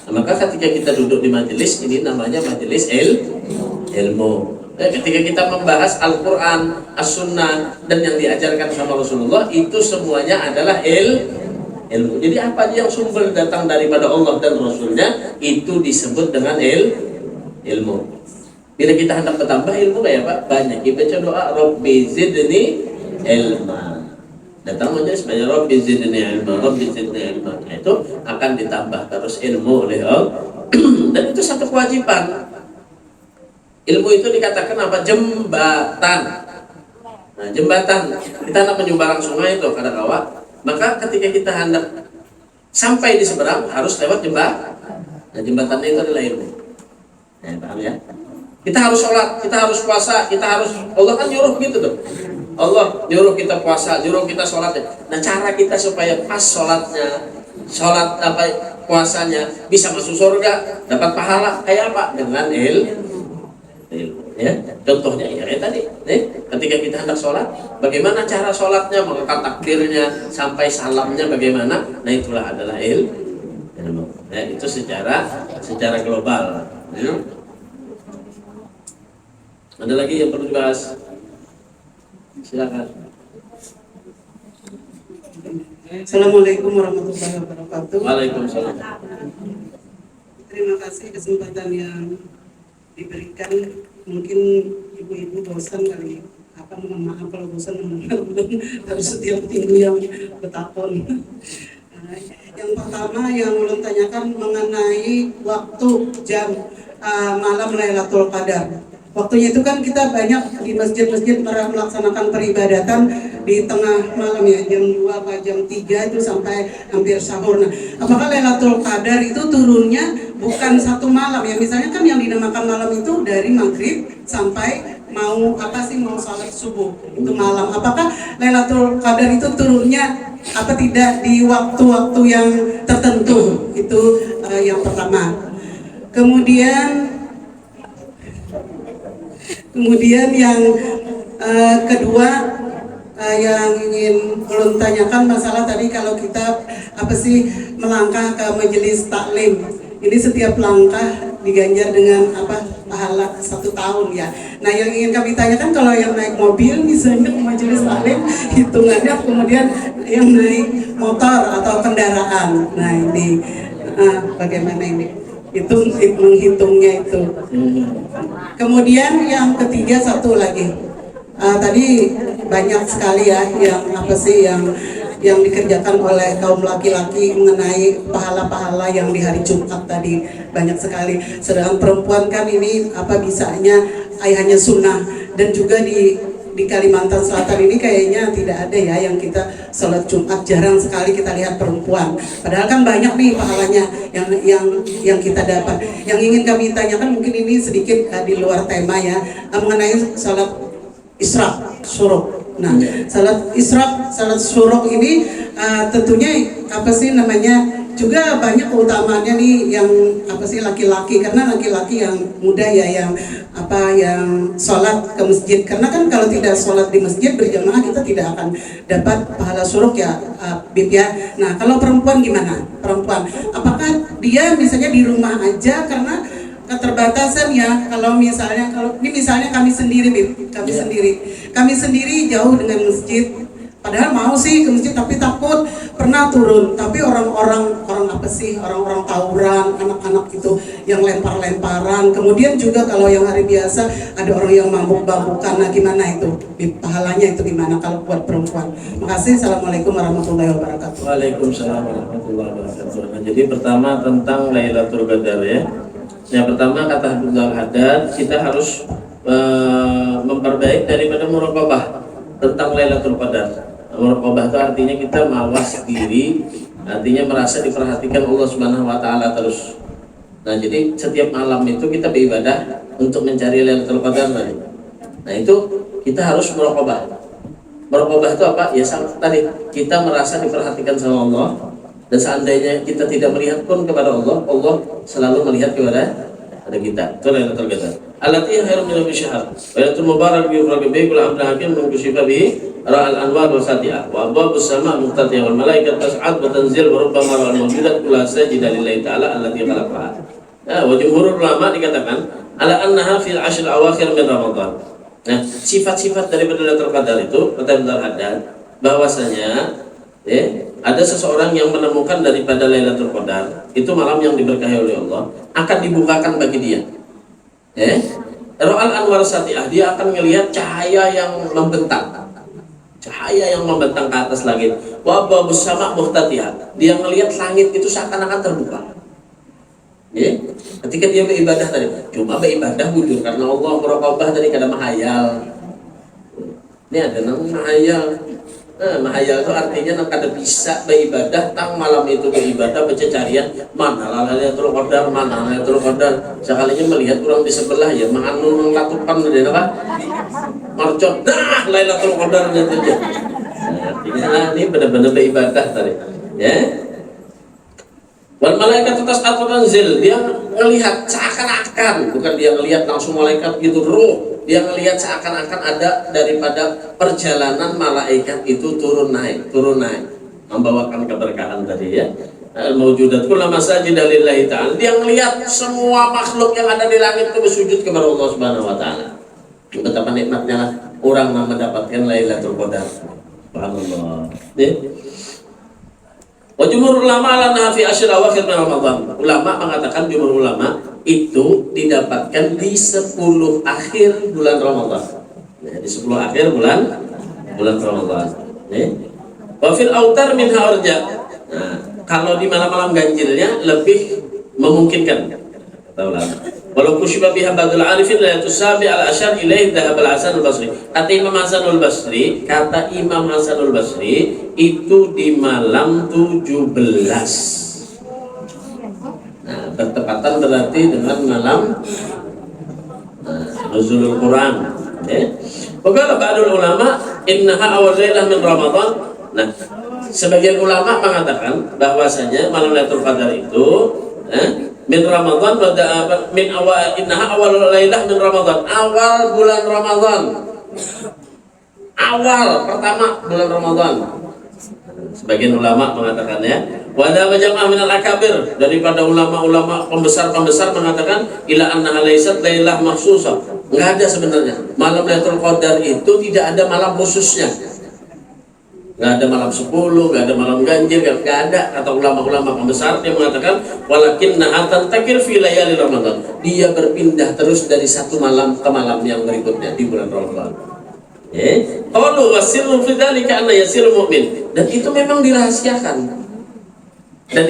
Nah, maka ketika kita duduk di majelis ini namanya majelis ilmu. Ketika kita membahas Al-Quran, As-Sunnah, dan yang diajarkan sama Rasulullah, itu semuanya adalah ilmu. Jadi apa yang sumber datang daripada Allah dan Rasulnya, itu disebut dengan ilmu. Bila kita hendak bertambah ilmu kayak Pak, banyak kita baca doa Rabbi zidni ilma. Datang majelis banyak Rabbi zidni ilma, Rabbi zidni ilma. Nah, itu akan ditambah terus ilmu oleh Allah. Dan itu satu kewajiban. Ilmu itu dikatakan apa? Jembatan. Nah, jembatan. Kita hendak menyeberang sungai itu kadang-kala. Maka ketika kita hendak sampai di seberang harus lewat jembatan. Nah, jembatannya itu adalah ilmu. Nah, paham ya? Kita harus sholat, kita harus puasa, kita harus, Allah kan nyuruh gitu tuh. Allah nyuruh kita puasa, nyuruh kita sholat. Nah, cara kita supaya pas sholatnya, sholat apa puasanya bisa masuk surga, dapat pahala kayak apa? Dengan ilmu. Ya, contohnya ya kayak tadi, ketika kita hendak sholat, bagaimana cara sholatnya, mengangkat takbirnya sampai salamnya bagaimana? Nah, itulah adalah ilmu. Ya, itu secara global. Ya. Ada lagi yang perlu dibahas? Silakan. Assalamualaikum warahmatullahi wabarakatuh. Waalaikumsalam. Terima kasih kesempatan yang diberikan. Mungkin ibu-ibu bosan kali, mohon maaf kalau bosan harus setiap minggu yang bertahun. Yang pertama yang ulun tanyakan mengenai waktu jam malam Lailatul Qadar. Waktunya itu kan kita banyak di masjid-masjid melaksanakan peribadatan di tengah malam ya, jam 2 atau jam 3 itu sampai hampir sahur. Nah, apakah Lailatul Qadar itu turunnya bukan satu malam ya? Misalnya kan yang dinamakan malam itu dari maghrib sampai mau sholat subuh itu malam. Apakah Lailatul Qadar itu turunnya apa tidak di waktu-waktu yang tertentu? Itu yang pertama. Kemudian yang kedua yang ingin ulun tanyakan masalah tadi kalau kita melangkah ke majelis taklim. Ini setiap langkah diganjar dengan pahala 1 tahun ya. Nah, yang ingin kami tanyakan kalau yang naik mobil misalnya ke majelis taklim hitungannya, kemudian yang naik motor atau kendaraan. Nah, ini bagaimana ini? Itu menghitungnya itu. Kemudian yang ketiga satu lagi, tadi banyak sekali ya yang dikerjakan oleh kaum laki-laki mengenai pahala-pahala yang di hari Jumat tadi banyak sekali. Sedangkan perempuan kan ini bisanya ayahnya sunnah, dan juga di Kalimantan Selatan ini kayaknya tidak ada ya yang kita sholat Jumat, jarang sekali kita lihat perempuan. Padahal kan banyak nih pahalanya yang kita dapat. Yang ingin kami tanyakan mungkin ini sedikit di luar tema ya, mengenai sholat Isra Syuruk. Nah, sholat Isra, sholat Syuruk ini tentunya juga banyak keutamaannya nih yang laki-laki, karena laki-laki yang muda ya yang sholat ke masjid, karena kan kalau tidak sholat di masjid berjamaah kita tidak akan dapat pahala syuruk ya, Bib ya. Nah, kalau perempuan gimana? Perempuan apakah dia misalnya di rumah aja karena keterbatasan ya? Kalau misalnya kami sendiri Bib, kami sendiri jauh dengan masjid. Padahal mau sih ke masjid tapi takut, pernah turun tapi orang-orang tawuran, anak-anak itu yang lempar-lemparan. Kemudian juga kalau yang hari biasa ada orang yang mabuk-mabukan. Nah, gimana itu? Pahalanya itu gimana kalau buat perempuan? Makasih. Assalamualaikum warahmatullahi wabarakatuh. Waalaikumsalam warahmatullahi wabarakatuh. Nah, jadi pertama tentang Lailatul Qadar ya. Yang pertama kata Abdul Haddad, kita harus memperbaiki daripada muraqabah tentang Lailatul Qadar. Muraqabah itu artinya kita mawas diri, artinya merasa diperhatikan Allah Subhanahu wa taala terus. Nah, jadi setiap malam itu kita beribadah untuk mencari Lailatul Qadar. Nah, itu kita harus meraqabah. Meraqabah itu apa? Ya sama tadi, kita merasa diperhatikan sama Allah, dan seandainya kita tidak melihat pun kepada Allah, Allah selalu melihat kepada kita. Itu Lailatul Qadar. Allati khairun min alfi syahr. Wa lailatul mubarak bi yufraqu bihi kullu amrin hakim min kushifa bihi ra'al anwar wa sati'ah. Wa abwabus sama' muqtatiyah wal malaikat tas'ad wa tanzil wa rubbama ra'al mawjudat kullu sajida lillahi ta'ala allati khalaqaha. Wa jumhurul ulama dikatakan ala annaha fil ashr awakhir min Ramadan. Nah, sifat-sifat daripada Lailatul Qadar itu kata Ibnu Haddad bahwasanya ada seseorang yang menemukan daripada Lailatul Qadar itu malam yang diberkahi oleh Allah akan dibukakan bagi dia. Ra'al anwar sati'ah, dia akan melihat cahaya yang membentang. Cahaya yang membentang ke atas langit. Wa babus sama' muhtatihah. Dia melihat langit itu seakan-akan terbuka. Ketika dia beribadah tadi, cuma beribadah wujud karena Allah meraqabah tadi kada mahayal. Ini ada nama mahayal. Mahayal itu artinya kada bisa beribadah tang malam itu beribadah baca carian mana Lailatul Qadar, mana Lailatul Qadar. Sekalinya melihat orang di sebelah ya manganu nglatupan dia apa? Marcon. Nah, Lailatul Qadar itu dia. Artinya ini benar-benar beribadah tadi. Ya. Wal malaikat tas'ad wa tanzil, dia melihat seakan-akan, bukan dia melihat langsung malaikat gitu roh, dia melihat seakan-akan ada daripada perjalanan malaikat itu turun naik, membawakan keberkahan tadi ya. Al-mawjudat kullu masajid lillahi ta'ala. Dia melihat semua makhluk yang ada di langit itu bersujud kepada Allah Subhanahu wa taala. Betapa nikmatnya lah orang mendapatkan Lailatul Qadar. Subhanallah. Wa jumhur ulama ala nafi asyir awakhir min Ramadan. Ulama mengatakan, jumhur ulama itu didapatkan di 10 akhir bulan Ramadan. Nah, di 10 akhir bulan Ramadan. Wa fil autar min harja. Nah, kalau di malam-malam ganjilnya lebih memungkinkan kata ulama. Walau kusyiba biha ba'dul arifin la tusabi al asyar ilaihi dhahab al Hasan al Basri. Kata Imam Hasanul Basri itu di malam 17. Nah, bertepatan berarti dengan malam nuzulul Quran. Bagaimana ba'dul ulama innaha awal lailah min Ramadan. Nah, sebagian ulama mengatakan bahwasanya malam Lailatul Qadar itu min Ramadan min awal innaha awal lailah min Ramadan, awal bulan Ramadan, awal pertama bulan Ramadan. Sebagian ulama mengatakannya wada majamah minal akabir, daripada ulama-ulama pembesar mengatakan ila annaha laysat lailah makhsusah. Enggak ada sebenarnya malam Lailatul Qadar itu, tidak ada malam khususnya. Nggak ada malam 10, nggak ada malam ganjil, nggak ada. Kata ulama-ulama pembesar, dia mengatakan walakin nahatan takir fi layali Ramadan, dia berpindah terus dari satu malam ke malam yang berikutnya di bulan Ramadan. Qalu wasirru fi dzalika anna yasirul mu'min, dan itu memang dirahasiakan. Fi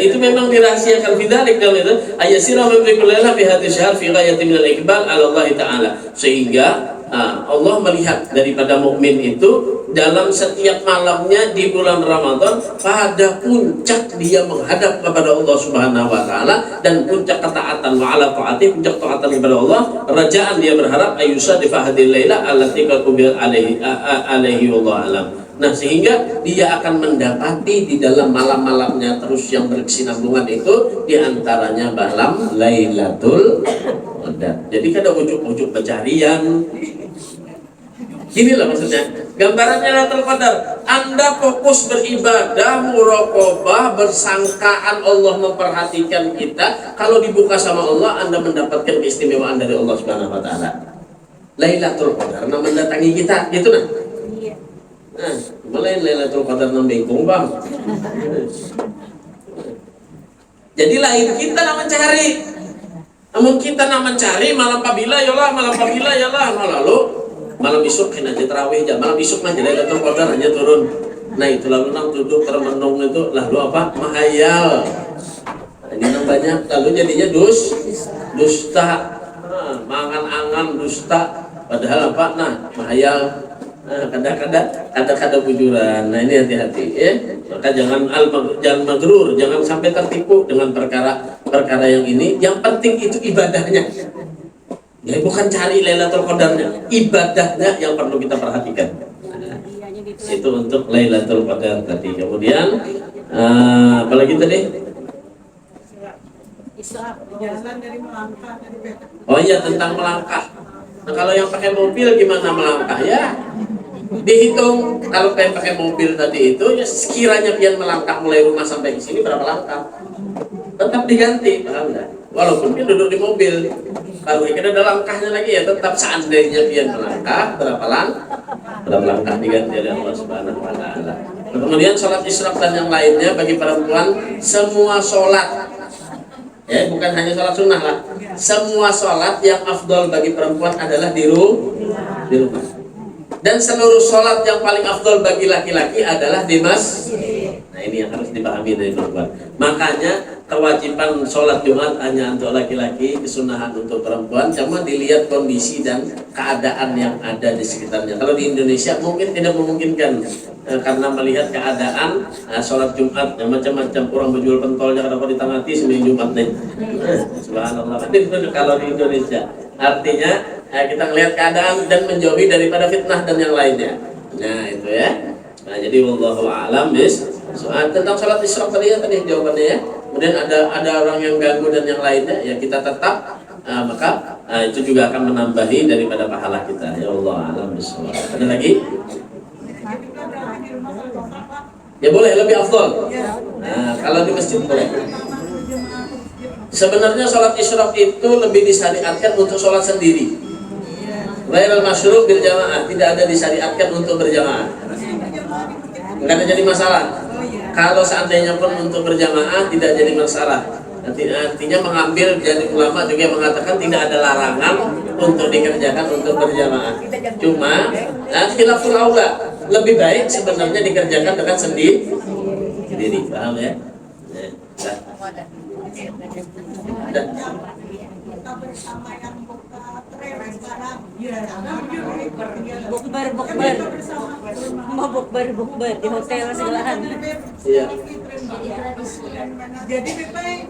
dzalik dalam itu ayasira mimlikul lailah fi hadhihi syahr fi ghayati min al-iqbal ala Allah taala, sehingga Allah melihat daripada mukmin itu dalam setiap malamnya di bulan Ramadan pada puncak dia menghadap kepada Allah Subhanahu wa taala, dan puncak ketaatan wa ala taati, puncak taatan kepada Allah, rajaan dia berharap ayusadifa hadil laila allati qad alaihi wallahu alam. Nah, sehingga dia akan mendapati di dalam malam-malamnya terus yang berkesinambungan itu diantaranya malam Lailatul Qadar. Jadi kada ujuk-ujuk pencarian. Inilah maksudnya gambarannya Lailatul Qadar. Anda fokus beribadah, muraqabah, bersangkaan Allah memperhatikan kita. Kalau dibuka sama Allah, Anda mendapatkan keistimewaan dari Allah Subhanahu wa taala. Lailatul Qadar mendatangi kita, gitu nah. Nah, mulai Lailatul Qadar nambengkung bang. Jadi lain kita nak mencari. Namun kita nak mencari malam pabila yalah, lalu malam besok kena aja tarawih aja, malam besok aja Lailatul Qadar hanya turun. Nah itu lalu nang duduk termenung itu lalu apa? Mahayal. Nah, ini nang banyak lalu jadinya dusta. Mangan-angan dusta. Padahal apa? Nah mahayal. Kata-kata bujuran. Nah ini hati-hati ya. Maka jangan magrur, jangan sampai tertipu dengan perkara yang ini. Yang penting itu ibadahnya. Ya bukan cari Lailatul Qadarnya, ibadahnya yang perlu kita perhatikan. Nah, itu untuk Lailatul Qadar tadi. Kemudian apalagi tadi? Jalan dari melangkah dari beda. Oh iya, tentang melangkah. Nah kalau yang pakai mobil gimana melangkah ya? Dihitung kalau pengen pakai mobil tadi itu ya sekiranya pian melangkah mulai rumah sampai ke sini berapa langkah? Tetap diganti, paham enggak? Walaupun dia duduk di mobil, kalau kita ada langkahnya lagi ya tetap seandainya pian melangkah berapa langkah diganti oleh Allah Subhanahu wa taala. Kemudian sholat isyraq dan yang lainnya bagi perempuan semua sholat. Ya, bukan hanya sholat sunnah lah. Semua sholat yang afdol bagi perempuan adalah di rumah. Dan seluruh sholat yang paling afdol bagi laki-laki adalah di masjid. Nah ini yang harus dipahami dari perempuan. Makanya kewajiban sholat Jumat hanya untuk laki-laki, kesunahan untuk perempuan. Cuma dilihat kondisi dan keadaan yang ada di sekitarnya. Kalau di Indonesia mungkin tidak memungkinkan karena melihat keadaan sholat Jumat yang macam-macam, orang berjual pentol jangan dapat ditangati seminggu Jumat nih. Subhanallah. Kalau di Indonesia artinya kita melihat keadaan dan menjauhi daripada fitnah dan yang lainnya. Nah itu ya. Nah jadi wallahu a'lam tentang sholat isyraq tadi jawabannya ya. Kemudian ada orang yang ganggu dan yang lainnya ya kita tetap maka itu juga akan menambahi daripada pahala kita. Ya Allah a'lam bishawab. Ada lagi? Ya boleh lebih afdol. Nah kalau di masjid boleh. Sebenarnya sholat isyraq itu lebih disyariatkan untuk sholat sendiri. Ghairul masyru' bil jamaah, tidak ada disyariatkan untuk berjamaah. Enggak ada jadi masalah. Kalau seandainya pun untuk berjamaah tidak jadi masalah. Artinya mengambil jadi ulama juga mengatakan tidak ada larangan untuk dikerjakan untuk berjamaah. Cuma khilaful aula, lebih baik sebenarnya dikerjakan dengan sendiri. Paham ya? Bukber di hotel segalahan. Iya. Jadi Pepe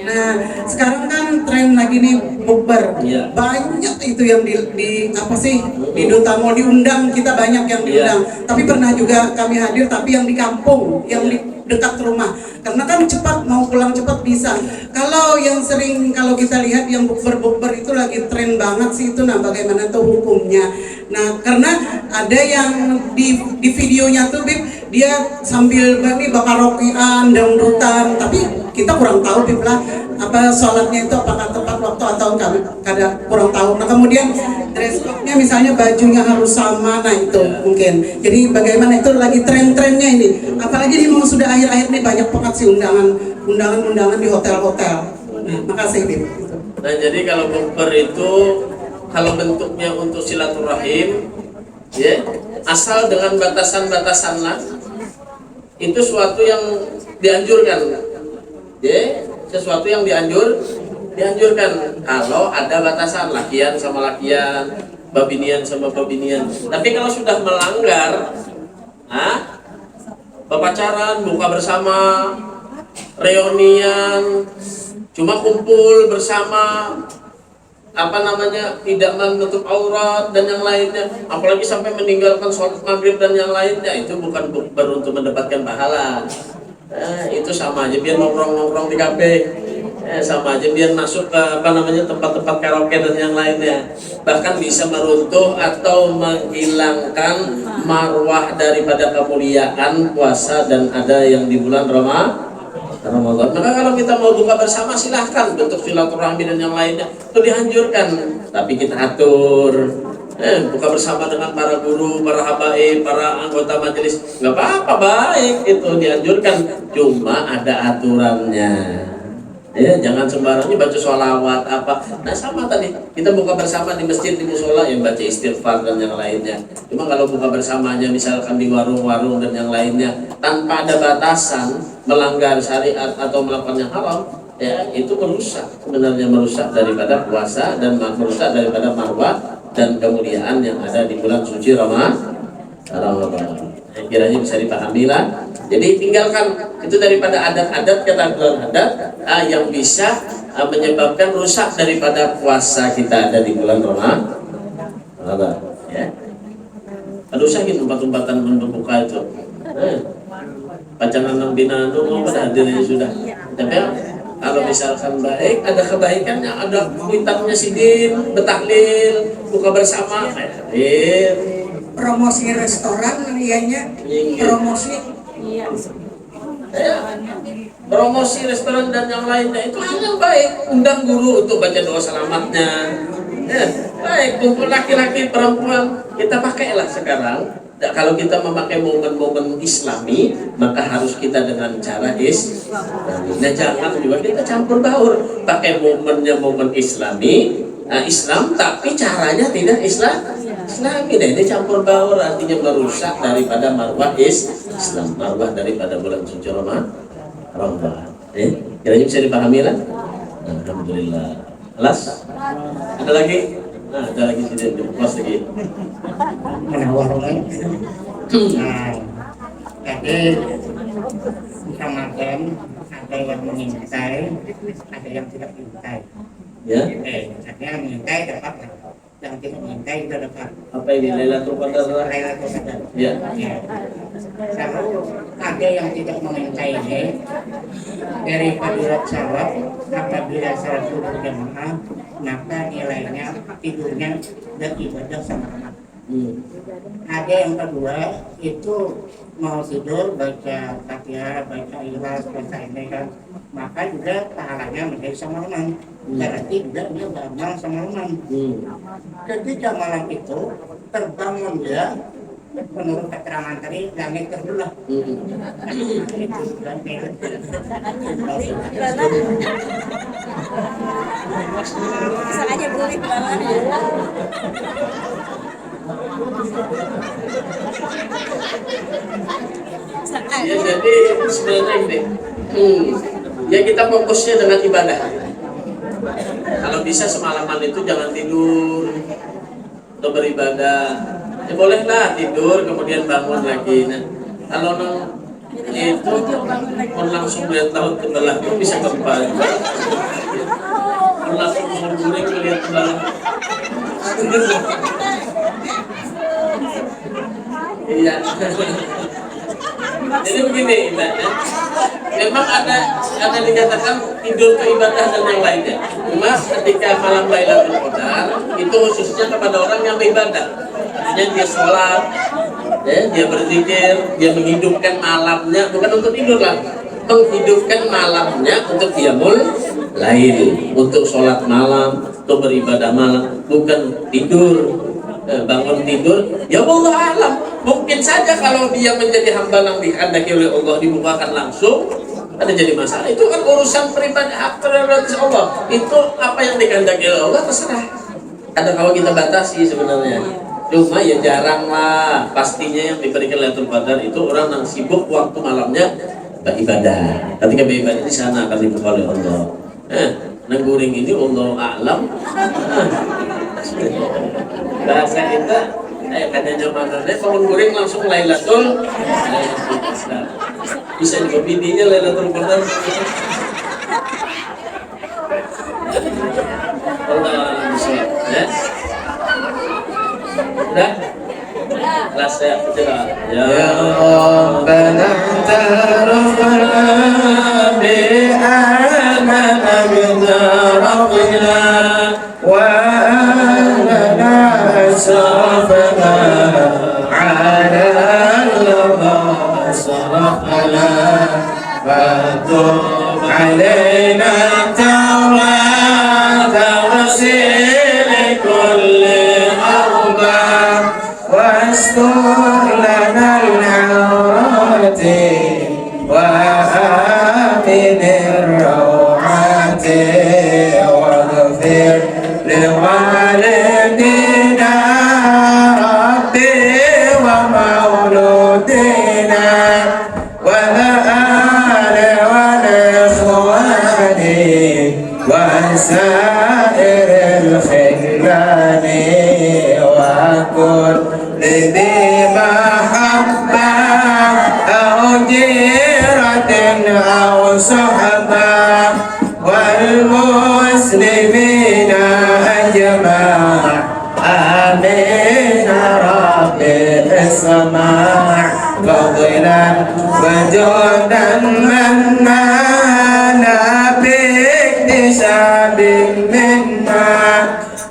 Nah, sekarang kan tren lagi nih bukber. Iya. Banyak itu yang di apa sih? Di Duta mau diundang, kita banyak yang diundang. Tapi pernah juga kami hadir tapi yang di kampung, yang di dekat rumah. Karena kan cepat mau pulang cepat bisa. Kalau yang sering kalau kita lihat yang bukber itu lagi tren banget sih itu. Nah, bagaimana tuh hukumnya? Nah, karena ada yang di videonya tuh Bib, dia sambil bakar rokian, dangdutan, tapi kita kurang tahu Bib lah apa sholatnya itu apakah tepat waktu atau kadang kurang tahu. Nah kemudian dress code-nya misalnya bajunya harus sama, nah itu mungkin. Jadi bagaimana itu lagi tren-trennya ini. Apalagi ini mau sudah akhir-akhir ini banyak banget sih undangan di hotel-hotel. Nah, makasih Bib. Nah jadi kalau bukber itu kalau bentuknya untuk silaturahim, ya asal dengan batasan-batasan lah, itu suatu yang dianjurkan, ya sesuatu yang dianjurkan kalau ada batasan lakian sama lakian, babinian sama babinian. Tapi kalau sudah melanggar, pacaran, buka bersama, reunian, cuma kumpul bersama, tidak menutup aurat dan yang lainnya, apalagi sampai meninggalkan sholat maghrib dan yang lainnya, itu bukan bukber untuk mendapatkan pahala. Itu sama aja biar nongkrong di kafe, sama aja biar masuk ke tempat-tempat karaoke dan yang lainnya, bahkan bisa meruntuh atau menghilangkan marwah daripada kemuliaan puasa dan ada yang di bulan Ramadan. Maka kalau kita mau buka bersama silahkan, bentuk silaturahmi dan yang lainnya itu dianjurkan, tapi kita atur. Buka bersama dengan para guru, para habaib, para anggota majelis, nggak apa-apa, baik, itu dianjurkan, cuma ada aturannya. Ya, jangan sembarangnya baca sholawat apa. Nah sama tadi kita buka bersama di masjid, di musola yang baca istighfar dan yang lainnya. Cuma kalau buka bersamanya misalkan di warung-warung dan yang lainnya tanpa ada batasan melanggar syariat atau melakukan yang haram, ya itu merusak, sebenarnya merusak daripada puasa dan merusak daripada marwah dan kemuliaan yang ada di bulan suci Ramadan. Kiranya bisa dipahami lah. Jadi tinggalkan itu daripada adat-adat, ketentuan adat yang bisa menyebabkan rusak daripada puasa kita ada di bulan Ramadan. Ya. Aduh sakit tempat-tempatan berbuka itu. Pacangan nang bina itu mau pada hadirnya sudah. Tapi kalau misalkan baik, ada kebaikannya, ada kuitannya sidin, betahlil, buka bersama, Promosi restoran ianya, promosi. Iya. Promosi restoran dan yang lainnya itu hal yang baik. Undang guru untuk baca doa selamatnya. Baik, kumpul laki-laki, perempuan, kita pakailah sekarang. Kalau kita memakai momen-momen Islami, maka harus kita dengan cara Islami. Nah, jangan juga kita campur baur, pakai momennya momen Islami, Islam, tapi caranya tidak Islami. Nah, ini campur baur artinya merusak daripada marwah Islam, marwah daripada bulan suci Ramadan. Kiranya bisa dipahami lah. Alhamdulillah. Alas? Ada lagi? Ada lagi sini, puas lagi. Menawarkan. Nah, jadi bisa makan, ada yang mengintai, ada yang tidak mengintai. Ya. Ada yang mengintai dapat, yang tidak mengintai tidak dapat. Apa ini Lailatul Qadar? Lailatul Qadar. Ya. Kalau ada yang tidak mengintai ini dari fadilat salat, apabila salat subuh berjamaah, maka nilainya tidurnya dan ibadah sama-sama. Ada yang kedua itu mau tidur baca Fatihah, baca Ikhlas, baca ini kan, maka juga pahalanya menjadi sama-sama. Berarti juga dia beramal sama-sama. Ketika malam itu terbangun dia, menurut keterangan tadi langit terbelah. Sengaja beli banget. Ya, jadi sebenarnya ini, ya kita fokusnya dengan ibadah. Kalau bisa semalaman itu jangan tidur untuk beribadah. Ya bolehlah tidur kemudian bangun lagi. Nah, kalau itu pun langsung lihat laut kebelah itu bisa kembali. Pun langsung guling melihat kebelah. Iya. Jadi begini ibadah. Memang ada dikatakan tidur ke ibadah dan yang lainnya. Cuma ketika malam Lailatul Qadar itu khususnya kepada orang yang beribadah. Artinya dia sholat, ya, dia berzikir, dia menghidupkan malamnya bukan untuk tidur lah, menghidupkan malamnya untuk qiyamul lail, untuk sholat malam, untuk beribadah malam, bukan tidur. Bangun tidur, ya Allah alam. Mungkin saja kalau dia menjadi hamba yang dikehendaki oleh Allah dibukakan langsung, ada jadi masalah. Itu kan urusan pribadi hak prerogatif Allah. Itu apa yang dikehendaki oleh Allah terserah. Ada kalau kita batasi sebenarnya. Cuma ya jarang lah. Pastinya yang diberikan Lailatul Qadar itu orang yang sibuk waktu malamnya beribadah. Ketika beribadah di sana akan dibuka oleh Allah. Nengguring ini Allah alam. Bahasa kita katanya mananya bangun guring langsung Lailatul bisa juga bidinya Lailatul Qadar. Allah bisa ya. Udah kelas ya ya Rabbana tarafana bi amana bina rabbina wa anna asrafana ala al-lama asrafana fatub alaina tawrata wasil kulli arba واستر لنا العورات وآمن الروعات واغفر لوالدينا ربي ومولودينا والآل والإخوان سائر الخلان وكل ذي محبة أو جيرة أو صحبة والمسلمين أجمع آمين ربي اسمع فضلا وجودا منانا باكتساب منا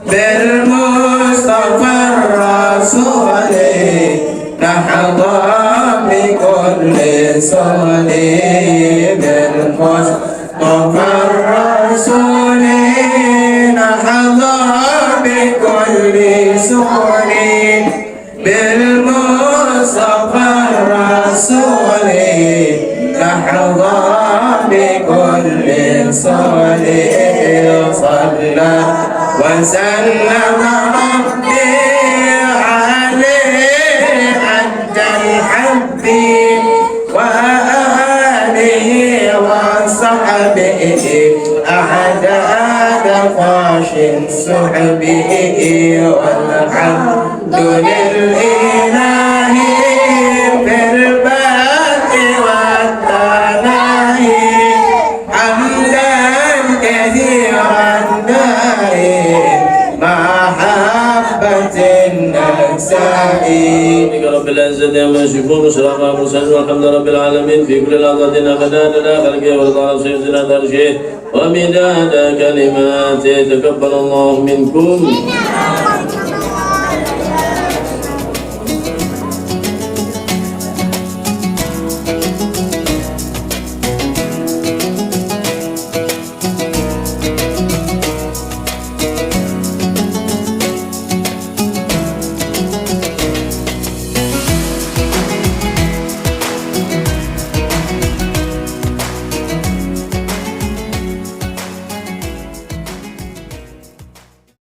بالمصطفى الرسول نحظى بكل صول بالمصطفى الرسول نحظى بكل صول بالمصطفى الرسول نحظى بكل صول صلى وسلم ربي عليه عد الحب وآله وصحبه أعداد فاش صحبه والحمد لله في الباقي والثناء حمدا كثيرا دائم محبة النسائي رب العزة عما يصفون وسلام على المرسلين والحمد لله رب العالمين في كل لحظة أبدا لنا خلقه ورضا سيدنا درشه ومداد كلماته تقبل الله منكم